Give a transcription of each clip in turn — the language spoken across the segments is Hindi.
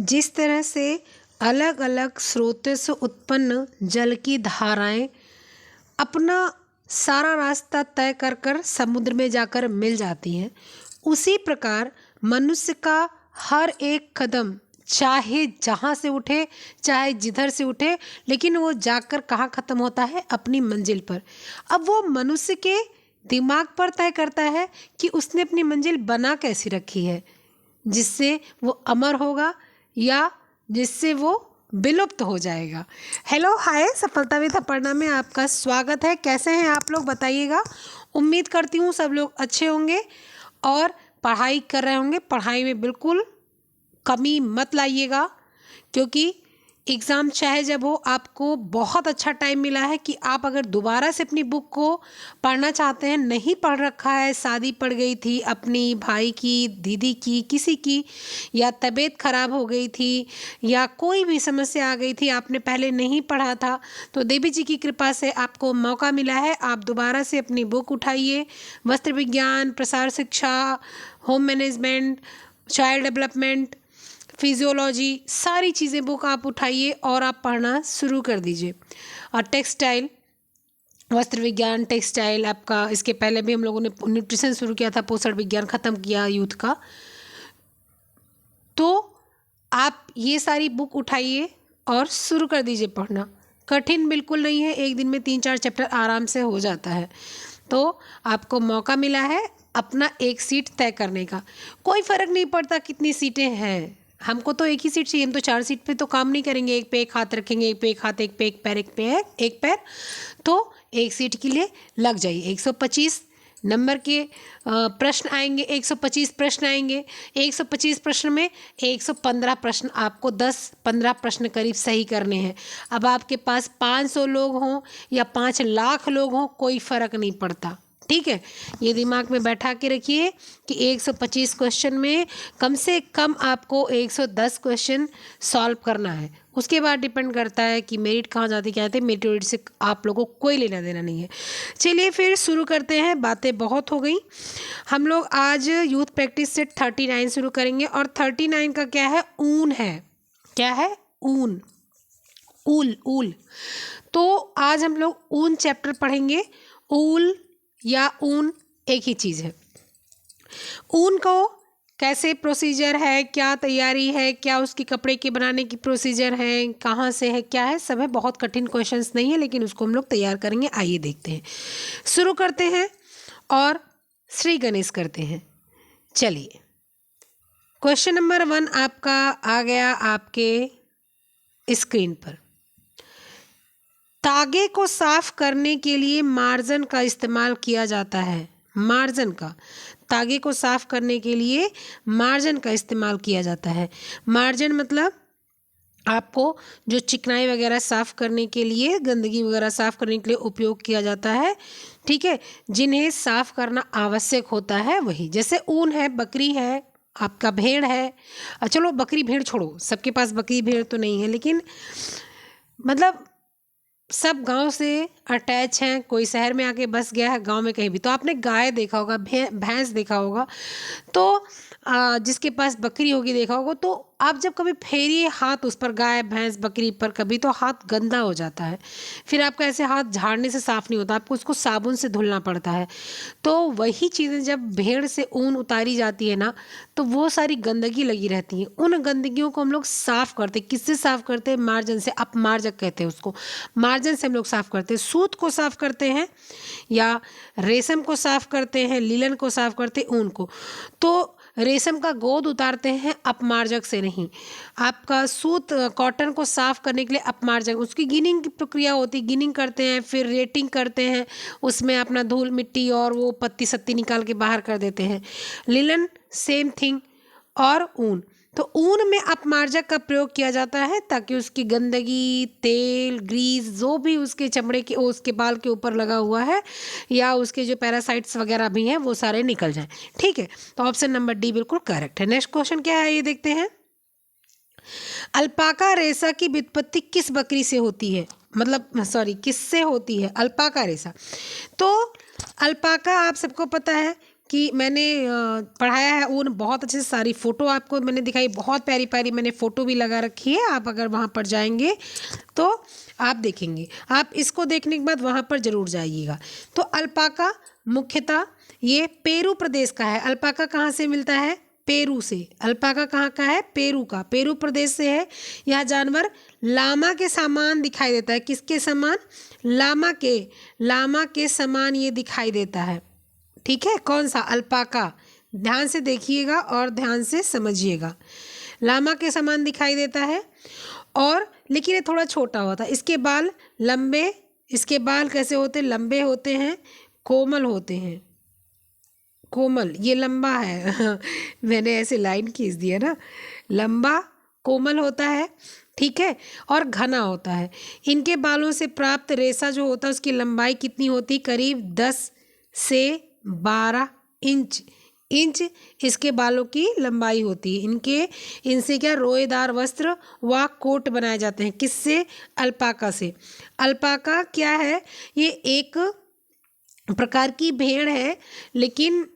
जिस तरह से अलग अलग स्रोतों से उत्पन्न जल की धाराएं अपना सारा रास्ता तय कर कर समुद्र में जाकर मिल जाती हैं, उसी प्रकार मनुष्य का हर एक कदम चाहे जहाँ से उठे चाहे जिधर से उठे, लेकिन वो जाकर कहाँ ख़त्म होता है, अपनी मंजिल पर। अब वो मनुष्य के दिमाग पर तय करता है कि उसने अपनी मंजिल बना कैसी रखी है, जिससे वो अमर होगा या जिससे वो विलुप्त हो जाएगा। हेलो हाय, सफलता विद अपर्णा में आपका स्वागत है। कैसे हैं आप लोग, बताइएगा। उम्मीद करती हूँ सब लोग अच्छे होंगे और पढ़ाई कर रहे होंगे। पढ़ाई में बिल्कुल कमी मत लाइएगा, क्योंकि एग्ज़ाम चाहे जब हो, आपको बहुत अच्छा टाइम मिला है कि आप अगर दोबारा से अपनी बुक को पढ़ना चाहते हैं, नहीं पढ़ रखा है, शादी पड़ गई थी अपनी भाई की, दीदी की, किसी की, या तबीयत ख़राब हो गई थी, या कोई भी समस्या आ गई थी, आपने पहले नहीं पढ़ा था, तो देवी जी की कृपा से आपको मौका मिला है। आप दोबारा से अपनी बुक उठाइए। वस्त्र विज्ञान, प्रसार शिक्षा, home management, child development, physiology, सारी चीज़ें बुक आप उठाइए और आप पढ़ना शुरू कर दीजिए। और टेक्सटाइल, वस्त्र विज्ञान, टेक्सटाइल आपका, इसके पहले भी हम लोगों ने न्यूट्रिशन शुरू किया था, पोषण विज्ञान ख़त्म किया यूथ का। तो आप ये सारी बुक उठाइए और शुरू कर दीजिए पढ़ना। कठिन बिल्कुल नहीं है, एक दिन में 3-4 चैप्टर आराम से हो जाता है। तो आपको मौका मिला है अपना एक सीट तय करने का। कोई फ़र्क नहीं पड़ता कितनी सीटें हैं, हमको तो एक ही सीट चाहिए। हम तो 4 सीट पे तो काम नहीं करेंगे। एक पे एक हाथ रखेंगे, एक पे एक हाथ, एक पे एक पैर, एक पैर, तो एक सीट के लिए लग जाइए। 125 नंबर के प्रश्न आएंगे, 125 प्रश्न आएंगे। 125 प्रश्न में 115 प्रश्न आपको 10-15 प्रश्न करीब सही करने हैं। अब आपके पास 500 लोग हों या 5 लाख लोग हों, कोई फ़र्क नहीं पड़ता। ठीक है, ये दिमाग में बैठा के रखिए कि 125 क्वेश्चन में कम से कम आपको 110 क्वेश्चन सॉल्व करना है। उसके बाद डिपेंड करता है कि मेरिट कहाँ जाती क्या है। मेरिट से आप लोगों को कोई लेना देना नहीं है। चलिए फिर शुरू करते हैं, बातें बहुत हो गई। हम लोग आज यूथ प्रैक्टिस सेट 39 शुरू करेंगे, और 39 का क्या है, ऊन है। क्या है, ऊन, ऊल, ऊल। तो आज हम लोग ऊन चैप्टर पढ़ेंगे। ऊल या ऊन एक ही चीज़ है। ऊन को कैसे प्रोसीजर है, क्या तैयारी है, क्या उसकी कपड़े के बनाने की प्रोसीजर है, कहाँ से है, क्या है, सब है। बहुत कठिन क्वेश्चंस नहीं है, लेकिन उसको हम लोग तैयार करेंगे। आइए देखते हैं, शुरू करते हैं और श्री गणेश करते हैं। चलिए, क्वेश्चन नंबर 1 आपका आ गया आपके स्क्रीन पर। तागे को साफ करने के लिए मार्जन का इस्तेमाल किया जाता है। मार्जन का, तागे को साफ करने के लिए मार्जन का इस्तेमाल किया जाता है। मार्जन मतलब आपको जो चिकनाई वगैरह साफ करने के लिए, गंदगी वगैरह साफ करने के लिए उपयोग किया जाता है। ठीक है, जिन्हें साफ करना आवश्यक होता है वही। जैसे ऊन है, बकरी है, आपका भेड़ है। चलो बकरी भेड़ छोड़ो, सबके पास बकरी भेड़ तो नहीं है, लेकिन मतलब सब गांव से अटैच हैं। कोई शहर में आके बस गया है, गांव में कहीं भी, तो आपने गाय देखा होगा, भैंस देखा होगा, तो जिसके पास बकरी होगी देखा होगा। तो आप जब कभी फेरिए हाथ उस पर, गाय भैंस बकरी पर, कभी तो हाथ गंदा हो जाता है, फिर आपका ऐसे हाथ झाड़ने से साफ़ नहीं होता, आपको उसको साबुन से धुलना पड़ता है। तो वही चीज़ें जब भेड़ से ऊन उतारी जाती है ना, तो वो सारी गंदगी लगी रहती है। उन गंदगियों को हम लोग साफ़ करते, किससे साफ़ करते हैं, मार्जन से। अपमार्जक कहते हैं उसको, मार्जन से हम लोग साफ़ करते हैं। सूत को साफ़ करते हैं, या रेशम को साफ़ करते हैं, लिलन को साफ़ करते हैं, ऊन को। तो रेशम का गोद उतारते हैं अपमार्जक से नहीं। आपका सूत, कॉटन को साफ़ करने के लिए अपमार्जक, उसकी गिनिंग की प्रक्रिया होती है, गिनिंग करते हैं, फिर रेटिंग करते हैं, उसमें अपना धूल मिट्टी और वो पत्ती सत्ती निकाल के बाहर कर देते हैं। Linen same thing. और ऊन, तो ऊन में अपमार्जक का प्रयोग किया जाता है ताकि उसकी गंदगी, तेल, ग्रीस, जो भी उसके चमड़े के, उसके बाल के ऊपर लगा हुआ है, या उसके जो पैरासाइट्स वगैरह भी हैं, वो सारे निकल जाएं। ठीक है, तो ऑप्शन नंबर डी बिल्कुल करेक्ट है। नेक्स्ट क्वेश्चन क्या है, ये देखते हैं। अल्पाका रेशा की व्युत्पत्ति किस बकरी से होती है, मतलब सॉरी, किससे होती है अल्पाका रेशा। तो अल्पाका आप सबको पता है कि मैंने पढ़ाया है ऊन बहुत अच्छे से, सारी फ़ोटो आपको मैंने दिखाई, बहुत प्यारी प्यारी मैंने फ़ोटो भी लगा रखी है। आप अगर वहाँ पर जाएंगे तो आप देखेंगे, आप इसको देखने के बाद वहाँ पर ज़रूर जाइएगा। तो अल्पाका मुख्यतः ये पेरू प्रदेश का है। अल्पाका कहाँ से मिलता है? पेरू से। अल्पाका कहाँ का है? पेरू का, पेरू प्रदेश से है। यह जानवर लामा के समान दिखाई देता है। किसके समान? लामा के समान ये दिखाई देता है। ठीक है, कौन सा? अल्पाका। ध्यान से देखिएगा और ध्यान से समझिएगा। लामा के समान दिखाई देता है और लेकिन ये थोड़ा छोटा होता है। इसके बाल लंबे, इसके बाल कैसे होते हैं? लंबे होते हैं, कोमल होते हैं। कोमल, ये लंबा है मैंने ऐसे लाइन खींच दिया ना। लंबा, कोमल होता है, ठीक है, और घना होता है। इनके बालों से प्राप्त रेशा जो होता है उसकी लंबाई कितनी होती? करीब 10 से 12 इंच इसके बालों की लंबाई होती है। इनसे क्या रोएदार वस्त्र व कोट बनाए जाते हैं। किससे? अल्पाका से। अल्पाका क्या है? ये एक प्रकार की भेड़ है, लेकिन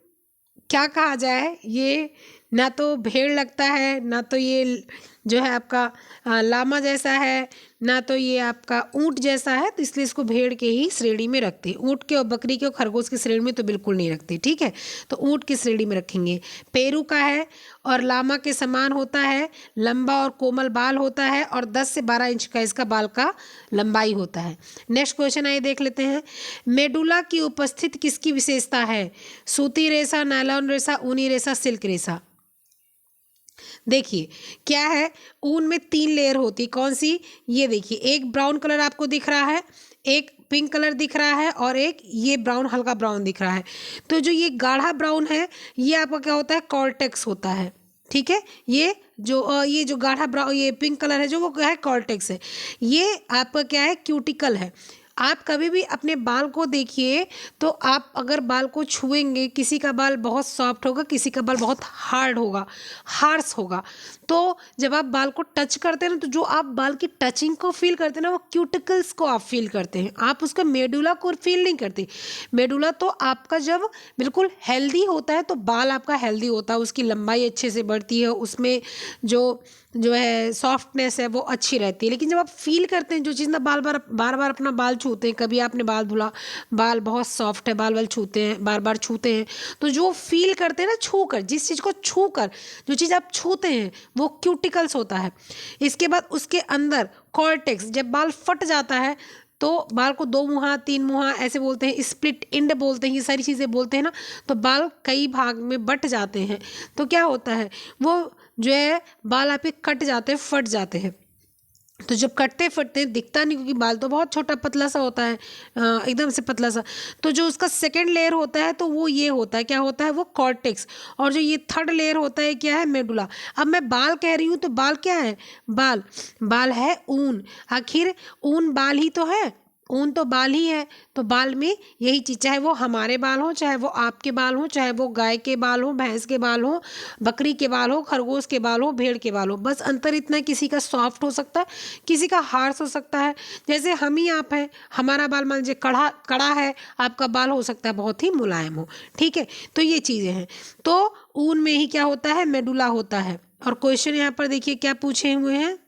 क्या कहा जाए, ये ना तो भेड़ लगता है, ना तो ये जो है आपका लामा जैसा है, ना तो ये आपका ऊंट जैसा है, तो इसलिए इसको भेड़ के ही श्रेणी में रखते हैं। ऊंट के और बकरी के और खरगोश की श्रेणी में तो बिल्कुल नहीं रखते, ठीक है, तो ऊंट की श्रेणी में रखेंगे। पेरू का है और लामा के समान होता है, लंबा और कोमल बाल होता है और 10 से 12 इंच का इसका बाल का लंबाई होता है। नेक्स्ट क्वेश्चन आइए देख लेते हैं। मेडुला की उपस्थित किसकी विशेषता है? सूती रेशा, नायलॉन रेशा, ऊनी रेशा, सिल्क रेशा। देखिए क्या है, ऊन में 3 लेयर होती, कौन सी? ये देखिए, एक ब्राउन कलर आपको दिख रहा है, एक पिंक कलर दिख रहा है और एक ये ब्राउन, हल्का ब्राउन दिख रहा है। तो जो ये गाढ़ा ब्राउन है ये आपका क्या होता है? कॉर्टेक्स होता है, ठीक है। ये जो गाढ़ा ब्राउन, ये पिंक कलर है जो, वो क्या है? कॉर्टेक्स है। ये आपका क्या है? क्यूटिकल है। आप कभी भी अपने बाल को देखिए तो आप अगर बाल को छुएंगे, किसी का बाल बहुत सॉफ्ट होगा, किसी का बाल बहुत हार्ड होगा, हार्श होगा। तो जब आप बाल को टच करते हैं ना, तो जो आप बाल की टचिंग को फील करते हैं ना, वो क्यूटिकल्स को आप फील करते हैं, आप उसका मेडुला को फील नहीं करते। मेडुला तो आपका जब बिल्कुल हेल्दी होता है तो बाल आपका हेल्दी होता है, उसकी लंबाई अच्छे से बढ़ती है, उसमें जो है सॉफ्टनेस है वो अच्छी रहती है। लेकिन जब आप फील करते हैं जो चीज़ ना, बार बार अपना बाल छूते हैं, कभी आपने बाल धुला, बाल बहुत सॉफ्ट है, बाल छूते हैं, बार बार छूते हैं, तो जो फील करते हैं ना छू कर, जिस चीज़ को छू कर जो चीज़ आप छूते हैं वो क्यूटिकल्स होता है। इसके बाद उसके अंदर कॉर्टेक्स, जब बाल फट जाता है तो बाल को 2 मुहा 3 मुहा ऐसे बोलते हैं, स्प्लिट एंड बोलते हैं, ये सारी चीज़ें बोलते हैं ना, तो बाल कई भाग में बट जाते हैं। तो क्या होता है, वो जो है बाल आपके कट जाते हैं, फट जाते हैं। तो जब कटते फटते हैं दिखता नहीं, क्योंकि बाल तो बहुत छोटा पतला सा होता है, एकदम से पतला सा। तो जो उसका सेकंड लेयर होता है तो वो ये होता है, क्या होता है? वो कॉर्टेक्स। और जो ये थर्ड लेयर होता है क्या है? मेडुला। अब मैं बाल कह रही हूँ तो बाल क्या है? बाल है ऊन। आखिर ऊन बाल ही तो है, ऊन तो बाल ही है। तो बाल में यही चीज़, चाहे वो हमारे बाल हो, चाहे वो आपके बाल हो, चाहे वो गाय के बाल हो, भैंस के बाल हो, बकरी के बाल हो, खरगोश के बाल हो, भेड़ के बाल हो, बस अंतर इतना है, किसी का सॉफ्ट हो सकता है, किसी का हार्श हो सकता है। जैसे हम ही आप हैं, हमारा बाल मान लीजिए कड़ा है, आपका बाल हो सकता है बहुत ही मुलायम हो, ठीक है। तो ये चीज़ें हैं। तो ऊन में ही क्या होता है? मेडुला होता है। और क्वेश्चन यहाँ पर देखिए क्या पूछे हुए हैं,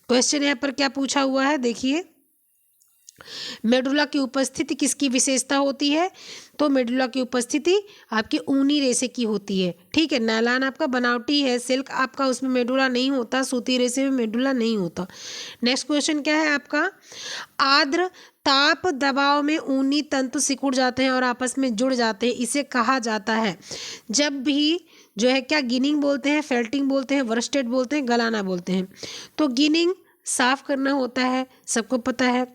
क्वेश्चन यहाँ पर क्या पूछा हुआ है, देखिए। मेडुला की उपस्थिति किसकी विशेषता होती है? तो मेडुला की उपस्थिति आपके ऊनी रेशे की होती है, ठीक है। नायलॉन आपका बनावटी है, सिल्क आपका उसमें मेडुला नहीं होता, सूती रेशे में मेडुला नहीं होता। नेक्स्ट क्वेश्चन क्या है आपका? आर्द्र ताप दबाव में ऊनी तंतु सिकुड़ जाते हैं और आपस में जुड़ जाते हैं, इसे कहा जाता है। जब भी जो है क्या गिनिंग बोलते हैं, फेल्टिंग बोलते हैं, वर्स्टेड बोलते हैं, गलाना बोलते हैं। तो गिनिंग साफ करना होता है, सबको पता है,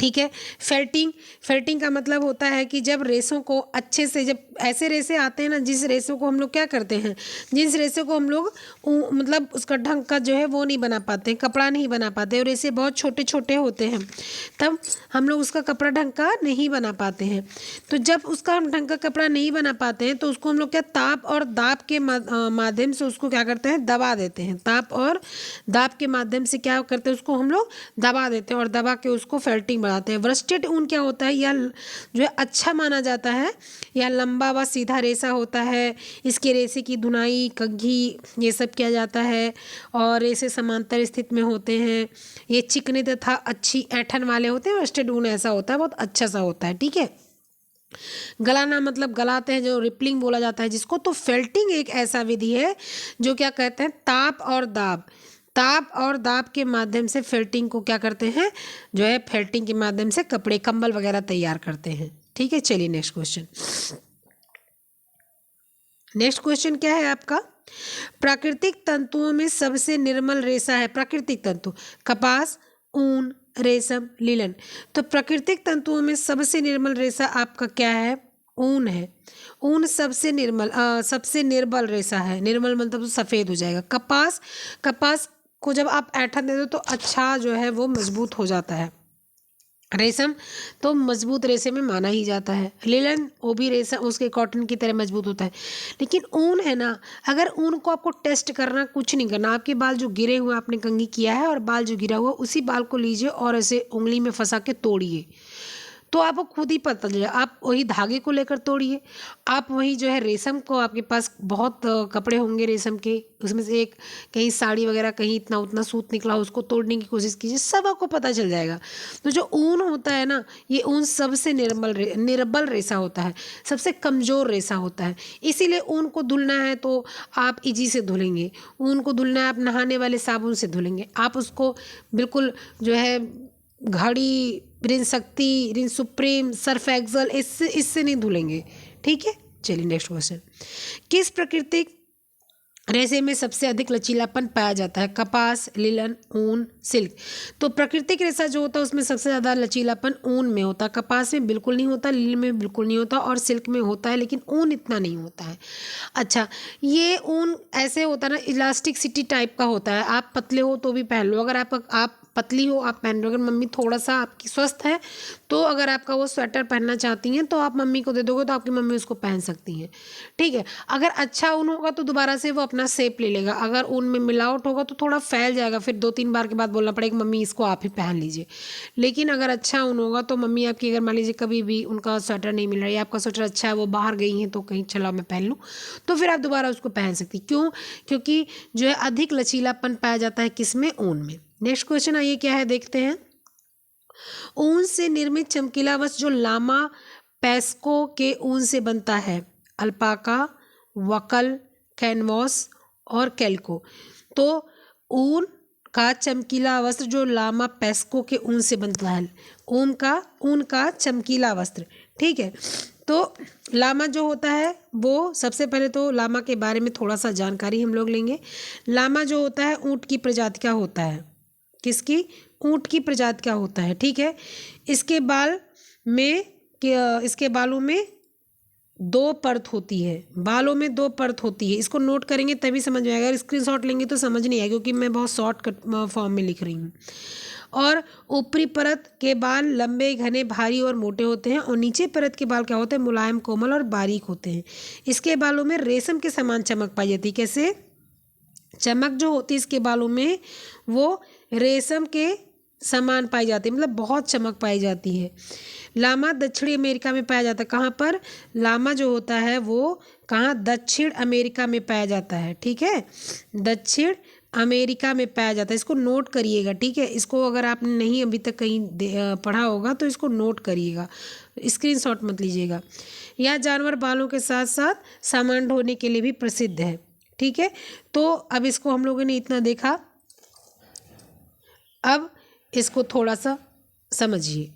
ठीक है। फेल्टिंग का मतलब होता है कि जब रेशों को अच्छे से, जब ऐसे रेशे आते हैं ना, जिस रेशों को हम लोग क्या करते हैं, जिस रेशे को हम लोग मतलब उसका ढंग का जो है वो नहीं बना पाते, कपड़ा नहीं बना पाते, और रेशे बहुत छोटे छोटे होते हैं, तब हम लोग उसका कपड़ा ढंग का नहीं बना पाते हैं। तो जब उसका हम ढंग का कपड़ा नहीं बना पाते हैं तो उसको हम लोग क्या, ताप और दाब के माध्यम से उसको क्या करते हैं? दबा देते हैं। ताप और दाब के माध्यम से क्या करते हैं? उसको हम लोग दबा देते हैं और दबा के उसको फेल्टिंग बताते हैं। वस्टेड ऊन क्या होता है, यह जो है अच्छा माना जाता है, यह लंबा व सीधा रेशा होता है। इसके रेशे की धुनाई, कग्घी ये सब किया जाता है और रेशे समांतर स्थिति में होते हैं। ये चिकने तथा अच्छी ऐंठन वाले होते हैं। वस्टेड ऊन ऐसा होता है, बहुत अच्छा सा होता है, ठीक है। गलाना मतलब गलाते हैं, जो रिपलिंग बोला जाता है जिसको। तो फेल्टिंग एक ऐसा विधि है जो क्या कहते हैं, ताप और दाब के माध्यम से फेल्टिंग को क्या करते हैं, जो है फेल्टिंग के माध्यम से कपड़े, कंबल वगैरह तैयार करते हैं, ठीक है। चलिए नेक्स्ट क्वेश्चन। नेक्स्ट क्वेश्चन क्या है आपका, प्राकृतिक तंतुओं में सबसे निर्मल रेशा है। प्राकृतिक तंतु, कपास, ऊन, रेशम, लिनन। तो प्राकृतिक तंतुओं में सबसे निर्मल रेशा आपका क्या है, ऊन है। ऊन सबसे निर्बल रेशा है। निर्मल मतलब तो सफ़ेद हो जाएगा। कपास को जब आप ऐंठन दे दो तो अच्छा जो है वो मजबूत हो जाता है। रेशम तो मजबूत रेशे में माना ही जाता है। लिनन वो भी रेशम उसके कॉटन की तरह मजबूत होता है। लेकिन ऊन है ना, अगर ऊन को आपको टेस्ट करना, कुछ नहीं करना, आपके बाल जो गिरे हुए आपने कंघी किया है और बाल जो गिरा हुआ उसी बाल को लीजिए और ऐसे उंगली में फंसा के तोड़िए, तो आपको खुद ही पता चलेगा। आप वही धागे को लेकर तोड़िए, आप वही जो है रेशम को, आपके पास बहुत कपड़े होंगे रेशम के, उसमें से एक कहीं साड़ी वगैरह कहीं इतना उतना सूत निकला, उसको तोड़ने की कोशिश कीजिए, सब आपको पता चल जाएगा। तो जो ऊन होता है ना, ये ऊन सबसे निर्बल रेशा होता है, सबसे कमज़ोर रेशा होता है। इसीलिए ऊन को धुलना है तो आप इजी से धुलेंगे। ऊन को धुलना है आप नहाने वाले साबुन से धुलेंगे। आप उसको बिल्कुल जो है घड़ी, रिन शक्ति, रिन सुप्रीम, सर्फ एक्सल, इससे नहीं धुलेंगे, ठीक है। चलिए नेक्स्ट क्वेश्चन, किस प्राकृतिक रेशे में सबसे अधिक लचीलापन पाया जाता है। कपास, लिनन, ऊन, सिल्क। तो प्राकृतिक रेशा जो होता है उसमें सबसे ज़्यादा लचीलापन ऊन में होता है। कपास में बिल्कुल नहीं होता, लिनन में बिल्कुल नहीं होता और सिल्क में होता है, लेकिन ऊन इतना नहीं होता है। अच्छा, ये ऊन ऐसे होता है ना, इलास्टिकसिटी टाइप का होता है। आप पतले हो तो भी पहन लो, अगर आप पतली हो आप पहन लो। अगर मम्मी थोड़ा सा आपकी स्वस्थ है तो अगर आपका वो स्वेटर पहनना चाहती हैं तो आप मम्मी को दे दोगे तो आपकी मम्मी उसको पहन सकती हैं, ठीक है। अगर अच्छा ऊन होगा तो दोबारा से वो अपना शेप ले लेगा। अगर ऊन में मिलावट होगा तो थोड़ा फैल जाएगा, फिर 2-3 बार के बाद बोलना पड़ेगा मम्मी इसको आप ही पहन लीजिए। लेकिन अगर अच्छा ऊन होगा तो मम्मी आपकी, अगर मान लीजिए कभी भी उनका स्वेटर नहीं मिल रहा है, आपका स्वेटर अच्छा है, वो बाहर गई हैं तो कहीं चला मैं पहन लूँ, तो फिर आप दोबारा उसको पहन सकती। क्यों? क्योंकि जो है अधिक लचीलापन पाया जाता है किसमें, ऊन में। नेक्स्ट क्वेश्चन आइए क्या है देखते हैं। ऊन से निर्मित चमकीला वस्त्र जो लामा पेस्को के ऊन से बनता है। अल्पाका, वकल, कैनवास और कैल्को। तो ऊन का चमकीला वस्त्र जो लामा पेस्को के ऊन से बनता है, ऊन का चमकीला वस्त्र, ठीक है। तो लामा जो होता है वो, सबसे पहले तो लामा के बारे में थोड़ा सा जानकारी हम लोग लेंगे। लामा जो होता है ऊँट की प्रजाति का होता है। किसकी? ऊँट की प्रजाति का होता है, ठीक है। इसके बालों में 2 परत होती है। बालों में 2 परत होती है। इसको नोट करेंगे तभी समझ में आएगा, अगर स्क्रीनशॉट लेंगे तो समझ नहीं आएगा क्योंकि मैं बहुत शॉर्टकट फॉर्म में लिख रही हूँ। और ऊपरी परत के बाल लंबे, घने, भारी और मोटे होते हैं और नीचे परत के बाल क्या होते हैं, मुलायम, कोमल और बारीक होते हैं। इसके बालों में रेशम के समान चमक पाई जाती है। कैसे? चमक जो होती है इसके बालों में वो रेशम के समान पाई जाती है, मतलब बहुत चमक पाई जाती है। लामा दक्षिणी अमेरिका में पाया जाता है। कहाँ पर? लामा जो होता है वो कहाँ? दक्षिण अमेरिका में पाया जाता है, ठीक है। दक्षिण अमेरिका में पाया जाता है। इसको नोट करिएगा, ठीक है। इसको अगर आपने नहीं अभी तक कहीं पढ़ा होगा तो इसको नोट करिएगा, स्क्रीनशॉट मत लीजिएगा। यह जानवर बालों के साथ साथ सामान ढोने के लिए भी प्रसिद्ध है, ठीक है। तो अब इसको हम लोगों ने इतना देखा, अब इसको थोड़ा सा समझिए।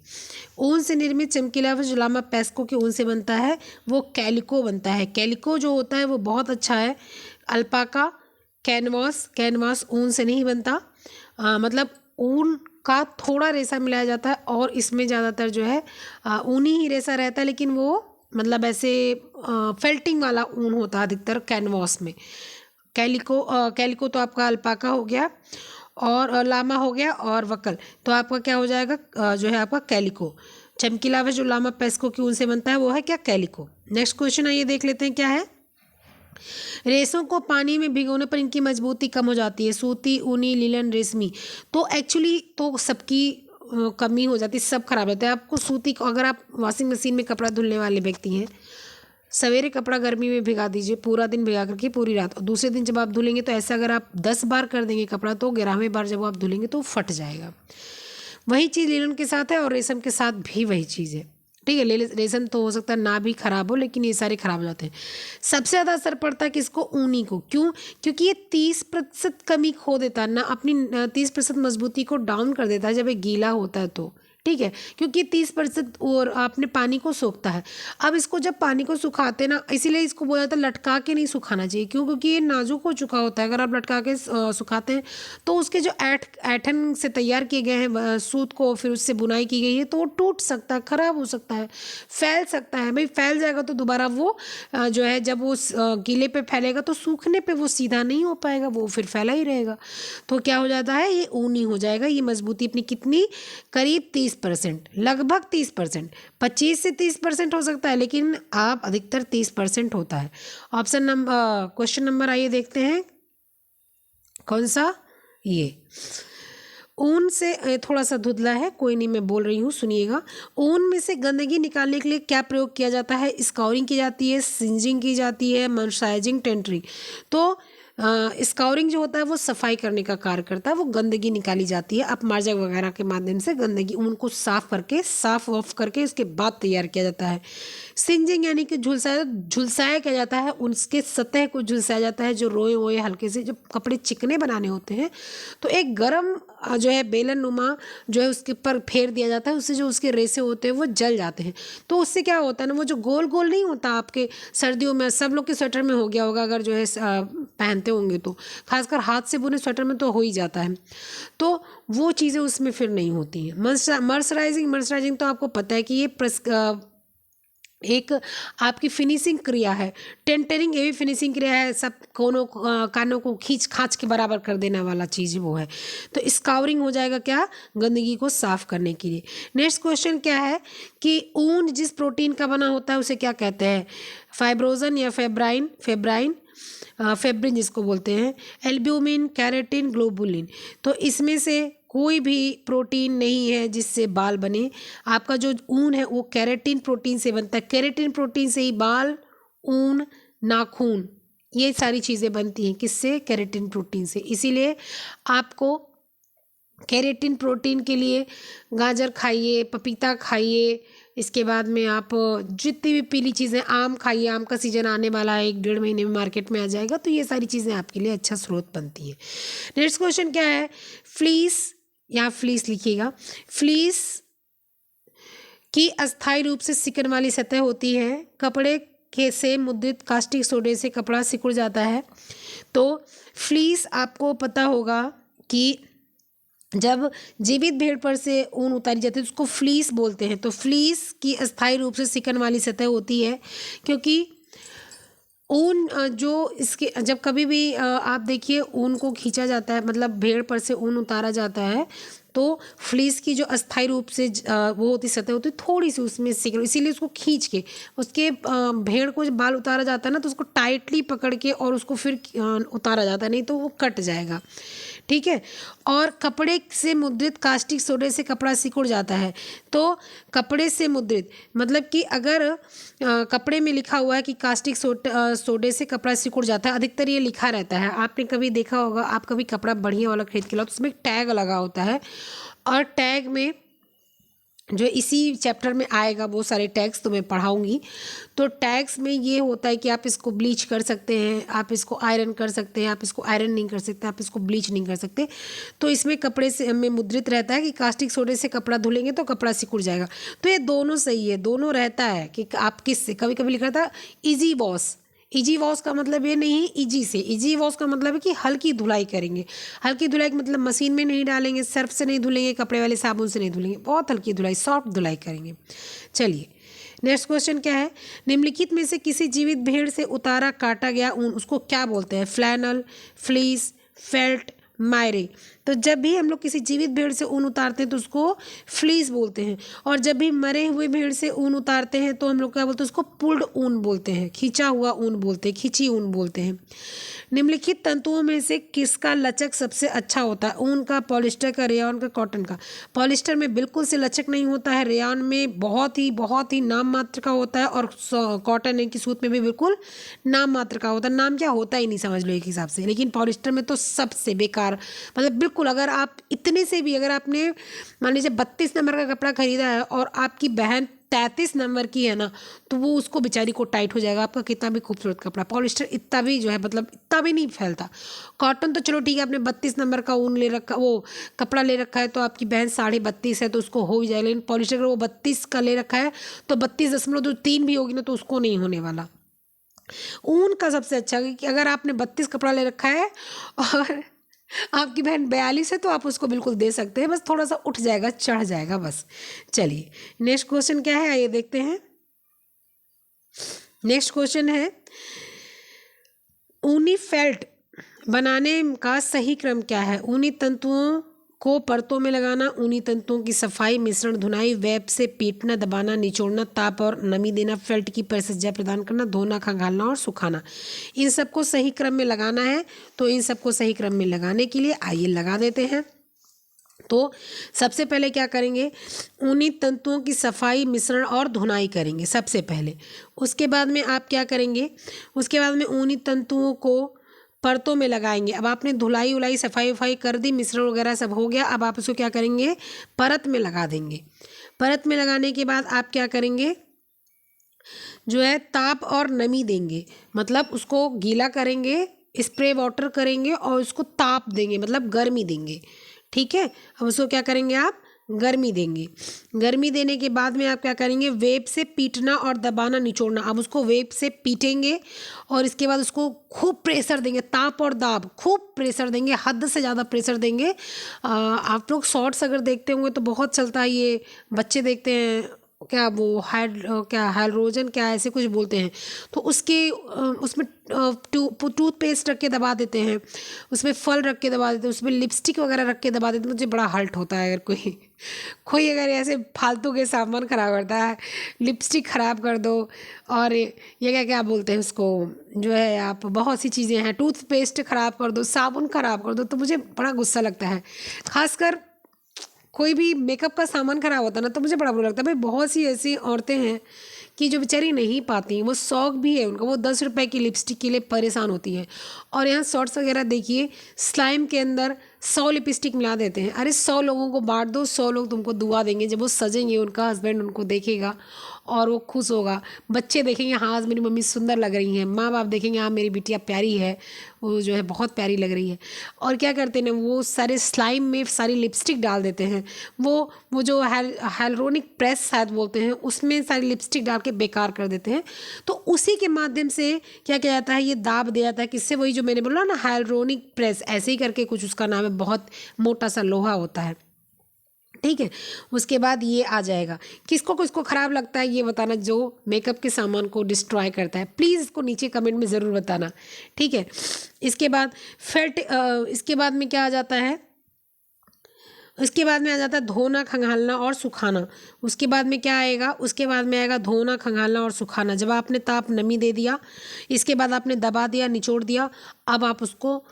ऊन से निर्मित चमकीला वस्त्र जो लामा पेस्को के ऊन से बनता है वो कैलिको बनता है। कैलिको जो होता है वो बहुत अच्छा है। अल्पाका, कैनवास ऊन से नहीं बनता, मतलब ऊन का थोड़ा रेशा मिलाया जाता है और इसमें ज़्यादातर जो है ऊनी ही रेशा रहता है, लेकिन वो मतलब ऐसे फेल्टिंग वाला ऊन होता है अधिकतर कैनवास में। कैलिको तो आपका अल्पाका हो गया और लामा हो गया और वकल, तो आपका क्या हो जाएगा जो है आपका कैलिको। चमकीला वस्त्र जो लामा पेस्को की ऊन से बनता है वो है क्या? कैलिको। नेक्स्ट क्वेश्चन आइए देख लेते हैं क्या है। रेशों को पानी में भिगोने पर इनकी मजबूती कम हो जाती है। सूती, ऊनी, लिनन, रेशमी। तो एक्चुअली तो सबकी कमी हो जाती है, सब खराब होता है। आपको सूती को, अगर आप वॉशिंग मशीन में कपड़ा धुलने वाले व्यक्ति हैं, सवेरे कपड़ा गर्मी में भिगा दीजिए, पूरा दिन भिगा करके पूरी रात, और दूसरे दिन जब आप धुलेंगे तो ऐसा अगर आप 10 बार कर देंगे कपड़ा तो 11वें बार जब आप धुलेंगे तो फट जाएगा। वही चीज़ लिनन के साथ है और रेशम के साथ भी वही चीज़ है, ठीक है। रेशम तो हो सकता है ना भी खराब हो, लेकिन ये सारे खराब हो जाते हैं। सबसे ज़्यादा असर पड़ता है किसको? ऊनी को। क्यों? क्योंकि ये 30% कमी खो देता है ना, अपनी 30% मजबूती को डाउन कर देता है जब ये गीला होता है तो, ठीक है। क्योंकि 30% और आपने पानी को सोखता है। अब इसको जब पानी को सुखाते ना, इसीलिए इसको बोला जाता है लटका के नहीं सुखाना चाहिए। क्यों? क्योंकि ये नाजुक हो चुका होता है। अगर आप लटका के सुखाते हैं तो उसके जो ऐठन से तैयार किए गए हैं सूत को, फिर उससे बुनाई की गई है, तो वो टूट सकता है, ख़राब हो सकता है, फैल सकता है। भाई फैल जाएगा तो दोबारा वो जो है जब वो गीले पे फैलेगा तो सूखने पे वो सीधा नहीं हो पाएगा, वो फिर फैला ही रहेगा। तो क्या हो जाता है? ये ऊनी हो जाएगा। ये मजबूती अपनी कितनी? करीब 30%, लगभग 30%, 25 से 30% हो सकता है, लेकिन आप अधिकतर 30% होता है। ऑप्शन नंबर, क्वेश्चन नंबर आइए देखते हैं, कौन सा? ये ऊन से थोड़ा सा धुंधला है, कोई नहीं, मैं बोल रही हूँ, सुनिएगा। ऊन में से गंदगी निकालने के लिए क्या प्रयोग किया जाता है? स्काउरिंग की जाती है, सिंजिंग की जाती है, मर्सराइजिंग, टेंटरिंग। तो स्काउरिंग जो होता है वो सफाई करने का कार्य करता है, वो गंदगी निकाली जाती है अपमार्जक वगैरह के माध्यम से, गंदगी ऊन को साफ करके, साफ ऑफ करके उसके बाद तैयार किया जाता है। सिंजिंग यानी कि झुलसाया किया जाता है, उसके सतह को झुलसाया जाता है, जो रोए वोए हल्के से, जब कपड़े चिकने बनाने होते हैं तो एक गरम जो है बेलन नुमा जो है उसके ऊपर फेर दिया जाता है, उससे जो उसके रेसे होते हैं वो जल जाते हैं। तो उससे क्या होता है ना, वो जो गोल गोल नहीं होता, आपके सर्दियों में सब लोग के स्वेटर में हो गया होगा, अगर जो है पहनते होंगे तो, खासकर हाथ से बुने स्वेटर में तो हो ही जाता है, तो वो चीज़ें उसमें फिर नहीं होती हैं। मर्सराइजिंग तो आपको पता है कि ये एक आपकी फिनिशिंग क्रिया है। टेंटरिंग ये भी फिनिशिंग क्रिया है, सब कोनों कानों को खींच खांच के बराबर कर देने वाला चीज़ वो है। तो स्काउरिंग हो जाएगा क्या? गंदगी को साफ करने के लिए। नेक्स्ट क्वेश्चन क्या है कि ऊन जिस प्रोटीन का बना होता है उसे क्या कहते हैं? फाइब्रोजन या फेब्राइन? फेब्रिन जिसको बोलते हैं, एल्ब्यूमिन, कैरेटिन, ग्लोबुलिन। तो इसमें से कोई भी प्रोटीन नहीं है जिससे बाल बने। आपका जो ऊन है वो कैरेटिन प्रोटीन से बनता है। कैरेटिन प्रोटीन से ही बाल, ऊन, नाखून, ये सारी चीज़ें बनती हैं। किससे? कैरेटिन प्रोटीन से। इसीलिए आपको कैरेटिन प्रोटीन के लिए गाजर खाइए, पपीता खाइए, इसके बाद में आप जितनी भी पीली चीज़ें, आम खाइए, आम का सीज़न आने वाला है, 1-1.5 महीने में मार्केट में आ जाएगा, तो ये सारी चीज़ें आपके लिए अच्छा स्रोत बनती है। नेक्स्ट क्वेश्चन क्या है? फ्लीस, यहाँ फ्लीस लिखिएगा। फ्लीस की अस्थायी रूप से सिकन वाली सतह होती है। कपड़े के से मुद्रित कास्टिक सोडे से कपड़ा सिकुड़ जाता है। तो फ्लीस आपको पता होगा कि जब जीवित भेड़ पर से ऊन उतारी जाती है तो उसको फ्लीस बोलते हैं। तो फ्लीस की अस्थायी रूप से सिकन वाली सतह होती है, क्योंकि ऊन जो इसके जब कभी भी आप देखिए ऊन को खींचा जाता है, मतलब भेड़ पर से ऊन उतारा जाता है, तो फ्लीस की जो अस्थायी रूप से वो होती सतह होती है, थोड़ी सी उसमें सिकन, इसीलिए उसको खींच के उसके भेड़ को जब बाल उतारा जाता है ना तो उसको टाइटली पकड़ के और उसको फिर उतारा जाता है, नहीं तो वो कट जाएगा, ठीक है। और कपड़े से मुद्रित कास्टिक सोडे से कपड़ा सिकुड़ जाता है। तो कपड़े से मुद्रित मतलब कि अगर कपड़े में लिखा हुआ है कि कास्टिक सोडे से कपड़ा सिकुड़ जाता है, अधिकतर ये लिखा रहता है। आपने कभी देखा होगा, आप कभी कपड़ा बढ़िया वाला खरीद के लाओ तो उसमें टैग लगा होता है, और टैग में जो इसी चैप्टर में आएगा वो सारे टैग्स तो मैं पढ़ाऊँगी। तो टैग्स में ये होता है कि आप इसको ब्लीच कर सकते हैं, आप इसको आयरन कर सकते हैं, आप इसको आयरन नहीं कर सकते, आप इसको ब्लीच नहीं कर सकते। तो इसमें कपड़े से में मुद्रित रहता है कि कास्टिक सोडे से कपड़ा धुलेंगे तो कपड़ा सिकुड़ जाएगा। तो ये दोनों सही है, दोनों रहता है कि आप किससे, कभी कभी लिखा था इजी वॉश। इजी वॉश का मतलब ये नहीं इजी से, इजी वॉश का मतलब है कि हल्की धुलाई करेंगे। हल्की धुलाई का मतलब मशीन में नहीं डालेंगे, सर्फ से नहीं धुलेंगे, कपड़े वाले साबुन से नहीं धुलेंगे, बहुत हल्की धुलाई, सॉफ्ट धुलाई करेंगे। चलिए नेक्स्ट क्वेश्चन क्या है? निम्नलिखित में से किसी जीवित भेड़ से उतारा काटा गया ऊन उसको क्या बोलते हैं? फ्लैनल, फ्लीस, फेल्ट, मायरे। तो जब भी हम लोग किसी जीवित भेड़ से ऊन उतारते हैं तो उसको फ्लीस बोलते हैं, और जब भी मरे हुए भेड़ से ऊन उतारते हैं तो हम लोग क्या बोलते हैं, उसको पुल्ड ऊन बोलते हैं, खींचा हुआ ऊन बोलते हैं, खींची ऊन बोलते हैं। निम्नलिखित तंतुओं में से किसका लचक सबसे अच्छा होता है? ऊन का, पॉलिस्टर का, रेयॉन का, कॉटन का। पॉलिस्टर में बिल्कुल से लचक नहीं होता है, रेयॉन में बहुत ही नाम मात्र का होता है, और कॉटन है कि सूत में भी बिल्कुल नाम मात्र का होता है, नाम क्या होता ही नहीं समझ लो एक हिसाब से। लेकिन पॉलिस्टर में तो सबसे बेकार, मतलब बिल्कुल, अगर आप इतने से भी, अगर आपने मान लीजिए 32 नंबर का कपड़ा खरीदा है और आपकी बहन 33 नंबर की है ना, तो वो उसको बेचारी को टाइट हो जाएगा, आपका कितना भी खूबसूरत कपड़ा। पॉलिस्टर इतना भी जो है, मतलब इतना भी नहीं फैलता। कॉटन तो चलो ठीक है, आपने 32 नंबर का ऊन ले रखा, वो कपड़ा ले रखा है, तो आपकी बहन 32.5 है तो उसको हो ही जाएगा। लेकिन पॉलिस्टर अगर वो 32 का ले रखा है तो 32.3 भी होगी ना, तो उसको नहीं होने वाला। ऊन का सबसे अच्छा कि अगर आपने 32 कपड़ा ले रखा है और आपकी बहन 42 है तो आप उसको बिल्कुल दे सकते हैं, बस थोड़ा सा उठ जाएगा, चढ़ जाएगा बस। चलिए नेक्स्ट क्वेश्चन क्या है, आइए देखते हैं। नेक्स्ट क्वेश्चन है, ऊनी फेल्ट बनाने का सही क्रम क्या है? ऊनी तंतुओं को परतों में लगाना, ऊनी तंतुओं की सफाई, मिश्रण, धुनाई, वेब से पीटना, दबाना, निचोड़ना, ताप और नमी देना, फेल्ट की परिसज्जा प्रदान करना, धोना, खंगालना और सुखाना। इन सबको सही क्रम में लगाना है, तो इन सबको सही क्रम में लगाने के लिए आइए लगा देते हैं। तो सबसे पहले क्या करेंगे, ऊनी तंतुओं की सफाई, मिश्रण और धुनाई करेंगे सबसे पहले। उसके बाद में आप क्या करेंगे, उसके बाद में ऊनी तंतुओं को परतों में लगाएंगे। अब आपने धुलाई उलाई, सफाई वफाई कर दी, मिश्रण वगैरह सब हो गया, अब आप उसको क्या करेंगे, परत में लगा देंगे। परत में लगाने के बाद आप क्या करेंगे, जो है ताप और नमी देंगे, मतलब उसको गीला करेंगे, स्प्रे वाटर करेंगे और उसको ताप देंगे, मतलब गर्मी देंगे। ठीक है, अब उसको क्या करेंगे, आप गर्मी देंगे। गर्मी देने के बाद में आप क्या करेंगे, वेब से पीटना और दबाना, निचोड़ना। अब उसको वेब से पीटेंगे और इसके बाद उसको खूब प्रेशर देंगे, ताप और दाब, खूब प्रेशर देंगे, हद से ज़्यादा प्रेशर देंगे। आप लोग शॉर्ट्स अगर देखते होंगे तो बहुत चलता है ये, बच्चे देखते हैं क्या, वो हाइड्रोजन क्या ऐसे कुछ बोलते हैं, तो उसके उसमें टूथपेस्ट रख के दबा देते हैं, उसमें फल रख के दबा देते हैं, उसमें लिपस्टिक वगैरह रख के दबा देते हैं। मुझे बड़ा हर्ट होता है अगर कोई अगर ऐसे फालतू के सामान ख़राब करता है, लिपस्टिक ख़राब कर दो, और ये क्या क्या बोलते हैं उसको, जो है आप, बहुत सी चीज़ें हैं, टूथपेस्ट ख़राब कर दो, साबुन ख़राब कर दो, तो मुझे बड़ा गुस्सा लगता है। खासकर कोई भी मेकअप का सामान ख़राब होता है ना, तो मुझे बड़ा बुरा लगता है। भाई बहुत सी ऐसी औरतें हैं कि जो बेचारी नहीं पाती, वो शौक भी है उनका, वो 10 रुपए की लिपस्टिक के लिए परेशान होती हैं। और यहाँ शॉर्ट्स वगैरह देखिए, स्लाइम के अंदर 100 लिपस्टिक मिला देते हैं। अरे 100 लोगों को बांट दो, 100 लोग तुमको दुआ देंगे। जब वो सजेंगे, उनका हस्बैंड उनको देखेगा और वो खुश होगा। बच्चे देखेंगे, हाँ आज मेरी मम्मी सुंदर लग रही हैं। माँ बाप देखेंगे, हाँ मेरी बिटिया प्यारी है, वो जो है बहुत प्यारी लग रही है। और क्या करते हैं ना, वो सारे स्लाइम में सारी लिपस्टिक डाल देते हैं। वो जो हाइलुरोनिक प्रेस शायद बोलते हैं, उसमें सारी लिपस्टिक डाल के बेकार कर देते हैं। तो उसी के माध्यम से क्या किया जाता है, ये दाब दिया जाता है। किससे? वही जो मैंने बोला ना, हाइलुरोनिक प्रेस, ऐसे ही करके कुछ उसका नाम है, बहुत मोटा सा लोहा होता है। ठीक है, उसके बाद ये आ जाएगा। किसको किसको ख़राब लगता है ये बताना, जो मेकअप के सामान को डिस्ट्रॉय करता है, प्लीज़ इसको नीचे कमेंट में ज़रूर बताना। ठीक है, इसके बाद इसके बाद में क्या आ जाता है, उसके बाद में आ जाता है धोना, खंगालना और सुखाना। उसके बाद में क्या आएगा, उसके बाद में आएगा धोना, खंगालना और सुखाना। जब आपने ताप नमी दे दिया, इसके बाद आपने दबा दिया, निचोड़ दिया, अब आप उसको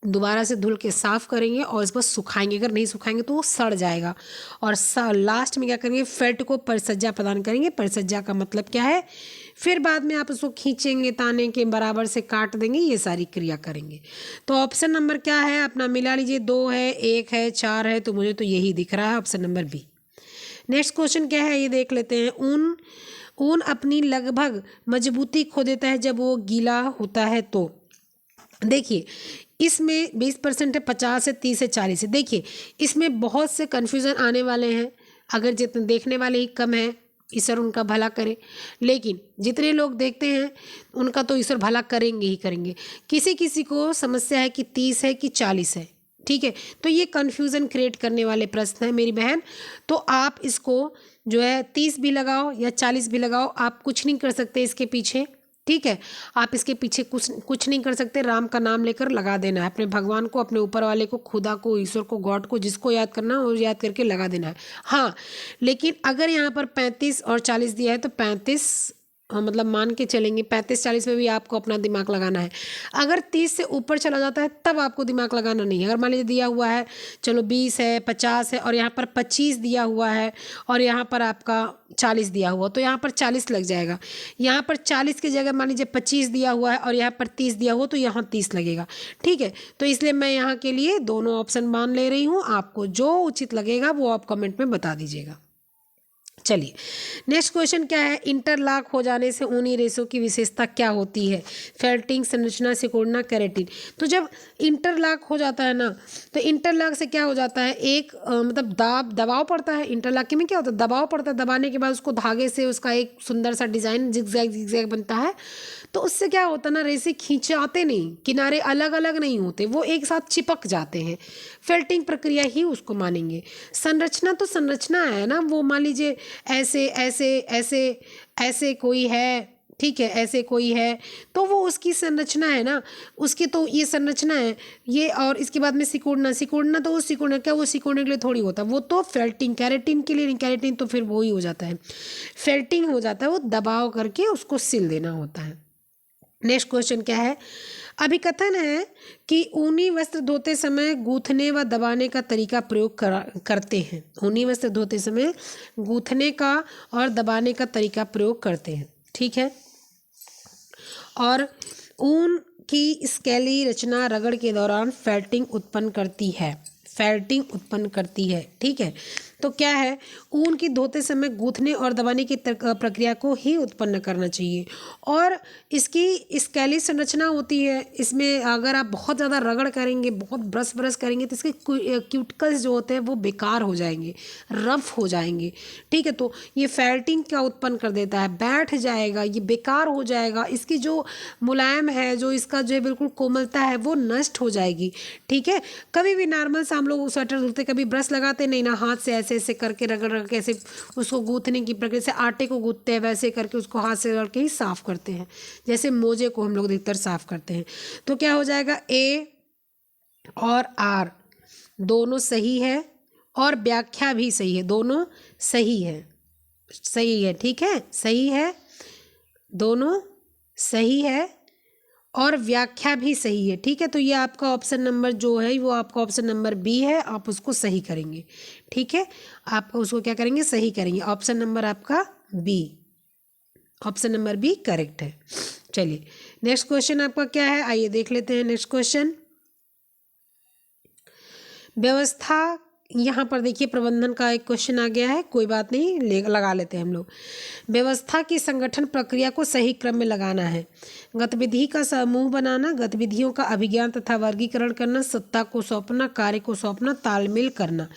दोबारा से धुल के साफ़ करेंगे और इसको सुखाएंगे। अगर नहीं सुखाएंगे तो वो सड़ जाएगा। और लास्ट में क्या करेंगे, फेल्ट को परिसज्जा प्रदान करेंगे। परिसज्जा का मतलब क्या है, फिर बाद में आप उसको खींचेंगे, ताने के बराबर से काट देंगे, ये सारी क्रिया करेंगे। तो ऑप्शन नंबर क्या है अपना मिला लीजिए, 2 है, 1 है, 4 है, तो मुझे तो यही दिख रहा है, option number B. Next question क्या है ये देख लेते हैं। ऊन अपनी लगभग मजबूती खो देता है जब वो गीला होता है। तो देखिए इसमें 20% है, 50 है, 30 है, 40 है। देखिए इसमें बहुत से कन्फ्यूज़न आने वाले हैं। अगर जितने देखने वाले ही कम हैं, ईश्वर उनका भला करे, लेकिन जितने लोग देखते हैं उनका तो ईश्वर भला करेंगे ही करेंगे। किसी किसी को समस्या है कि 30 है कि 40 है। ठीक है, तो ये कन्फ्यूज़न क्रिएट करने वाले प्रश्न हैं मेरी बहन। तो आप इसको जो है 30 भी लगाओ या 40 भी लगाओ, आप कुछ नहीं कर सकते इसके पीछे। ठीक है, आप इसके पीछे कुछ कुछ नहीं कर सकते, राम का नाम लेकर लगा देना है, अपने भगवान को, अपने ऊपर वाले को, खुदा को, ईश्वर को, गॉड को, जिसको याद करना है वो याद करके लगा देना है। हाँ, लेकिन अगर यहाँ पर 35 और 40 दिया है तो 35, मतलब मान के चलेंगे 35-40 में भी आपको अपना दिमाग लगाना है। अगर 30 से ऊपर चला जाता है तब आपको दिमाग लगाना नहीं है। अगर मान लीजिए दिया हुआ है, चलो 20 है, 50 है और यहाँ पर 25 दिया हुआ है और यहाँ पर आपका 40 दिया हुआ, तो यहाँ पर 40 लग जाएगा। यहाँ पर 40 की जगह मान लीजिए 25 दिया हुआ है और यहाँ पर 30 दिया हुआ, तो यहाँ 30 लगेगा। ठीक है, तो इसलिए मैं यहाँ के लिए दोनों ऑप्शन मान ले रही हूँ। आपको जो उचित लगेगा वो आप कमेंट में बता दीजिएगा। चलिए, नेक्स्ट क्वेश्चन क्या है, इंटरलॉक हो जाने से ऊनी रेशों की विशेषता क्या होती है? फेल्टिंग, संरचना, सिकुड़ना, केराटिन। तो जब इंटरलॉक हो जाता है ना, तो इंटरलॉक से क्या हो जाता है, एक मतलब दबाव पड़ता है। इंटरलॉकिंग में क्या होता है, दबाव पड़ता है, दबाने के बाद उसको धागे से उसका एक सुंदर सा डिजाइन जिगजैग बनता है। तो उससे क्या होता है ना, रेसे खींचाते नहीं, किनारे अलग अलग नहीं होते, वो एक साथ चिपक जाते हैं। फेल्टिंग प्रक्रिया ही उसको मानेंगे। संरचना तो संरचना है ना, वो मान लीजिए ऐसे ऐसे ऐसे ऐसे कोई है, ठीक है, ऐसे कोई है, तो वो उसकी संरचना है ना, उसकी तो ये संरचना है ये। और इसके बाद में सिकुड़ना तो वो सिकुड़ना क्या, वो सिकुड़ने के लिए थोड़ी होता है, वो तो फेल्टिंग, केराटिन के लिए नहीं, केराटिन तो फिर वो ही हो जाता है, फेल्टिंग हो जाता है, वो दबाव करके उसको सिल देना होता है। नेक्स्ट क्वेश्चन क्या है, अभिकथन है कि ऊनी वस्त्र धोते समय गूंथने व दबाने का तरीका प्रयोग करते हैं। ऊनी वस्त्र धोते समय गूंथने का और दबाने का तरीका प्रयोग करते हैं, ठीक है। और ऊन की स्केली रचना रगड़ के दौरान फेल्टिंग उत्पन्न करती है, फेल्टिंग उत्पन्न करती है, ठीक है। तो क्या है, ऊन की धोते समय गूंथने और दबाने की प्रक्रिया को ही उत्पन्न करना चाहिए। और इसकी स्केली संरचना होती है, इसमें अगर आप बहुत ज़्यादा रगड़ करेंगे, बहुत ब्रश करेंगे तो इसके क्यूटिकल्स जो होते हैं वो बेकार हो जाएंगे, रफ हो जाएंगे, ठीक है। तो ये फेल्टिंग क्या उत्पन्न कर देता है, बैठ जाएगा, ये बेकार हो जाएगा, इसकी जो मुलायम है, जो इसका जो बिल्कुल कोमलता है वो नष्ट हो जाएगी, ठीक है। कभी भी नॉर्मल से हम लोग स्वेटर धुलते कभी ब्रश लगाते नहीं ना, हाथ से ऐसे करके रगड़ के ऐसे उसको गूंथने की प्रक्रिया से आटे को गूंथते हैं, वैसे करके उसको हाथ से रगड़ के ही साफ करते हैं, जैसे मोजे को हम लोग अधिकतर साफ करते हैं। तो क्या हो जाएगा, ए और आर दोनों सही है और व्याख्या भी सही है, दोनों सही है, सही है, ठीक है, सही है, दोनों सही है और व्याख्या भी सही है, ठीक है। तो ये आपका ऑप्शन नंबर जो है वो आपका ऑप्शन नंबर बी है, आप उसको सही करेंगे, ठीक है। आप उसको क्या करेंगे, सही करेंगे। ऑप्शन नंबर आपका B, option number B correct है। चलिए, नेक्स्ट क्वेश्चन आपका क्या है, आइए देख लेते हैं। नेक्स्ट क्वेश्चन, व्यवस्था, यहाँ पर देखिए प्रबंधन का एक क्वेश्चन आ गया है, कोई बात नहीं, लगा लेते हैं हम लोग। व्यवस्था की संगठन प्रक्रिया को सही क्रम में लगाना है, गतिविधि का समूह बनाना, गतिविधियों का अभिज्ञान तथा वर्गीकरण करना, सत्ता को सौंपना, कार्य को सौंपना, तालमेल करना,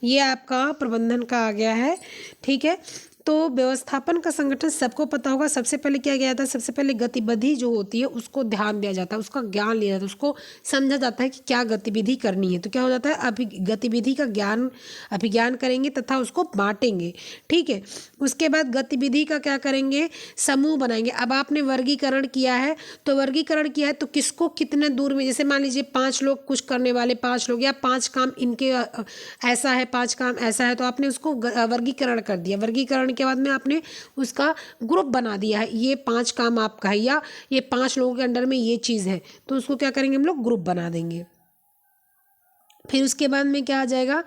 ये आपका प्रबंधन का आ गया है, ठीक है। तो व्यवस्थापन का संगठन सबको पता होगा, सबसे पहले क्या किया जाता है, सबसे पहले गतिविधि जो होती है उसको ध्यान दिया जाता है, उसका ज्ञान लिया जाता है, उसको समझा जाता है कि क्या गतिविधि करनी है। तो क्या हो जाता है, गतिविधि का ज्ञान अभिज्ञान करेंगे तथा उसको बांटेंगे, ठीक है। उसके बाद गतिविधि का क्या करेंगे, समूह बनाएंगे। अब आपने वर्गीकरण किया है, तो वर्गीकरण किया है तो किसको कितने दूर में, जैसे मान लीजिए 5 लोग कुछ करने वाले 5 लोग, या 5 काम इनके ऐसा है, 5 काम ऐसा है, तो आपने उसको वर्गीकरण कर दिया। वर्गीकरण के बाद में आपने उसका ग्रुप बना दिया है, ये 5 काम आपका है या ये 5 लोगों के अंडर में ये चीज़ है, तो उसको क्या करेंगे हम लोग, ग्रुप बना देंगे। फिर उसके बाद में क्या आ जाएगा,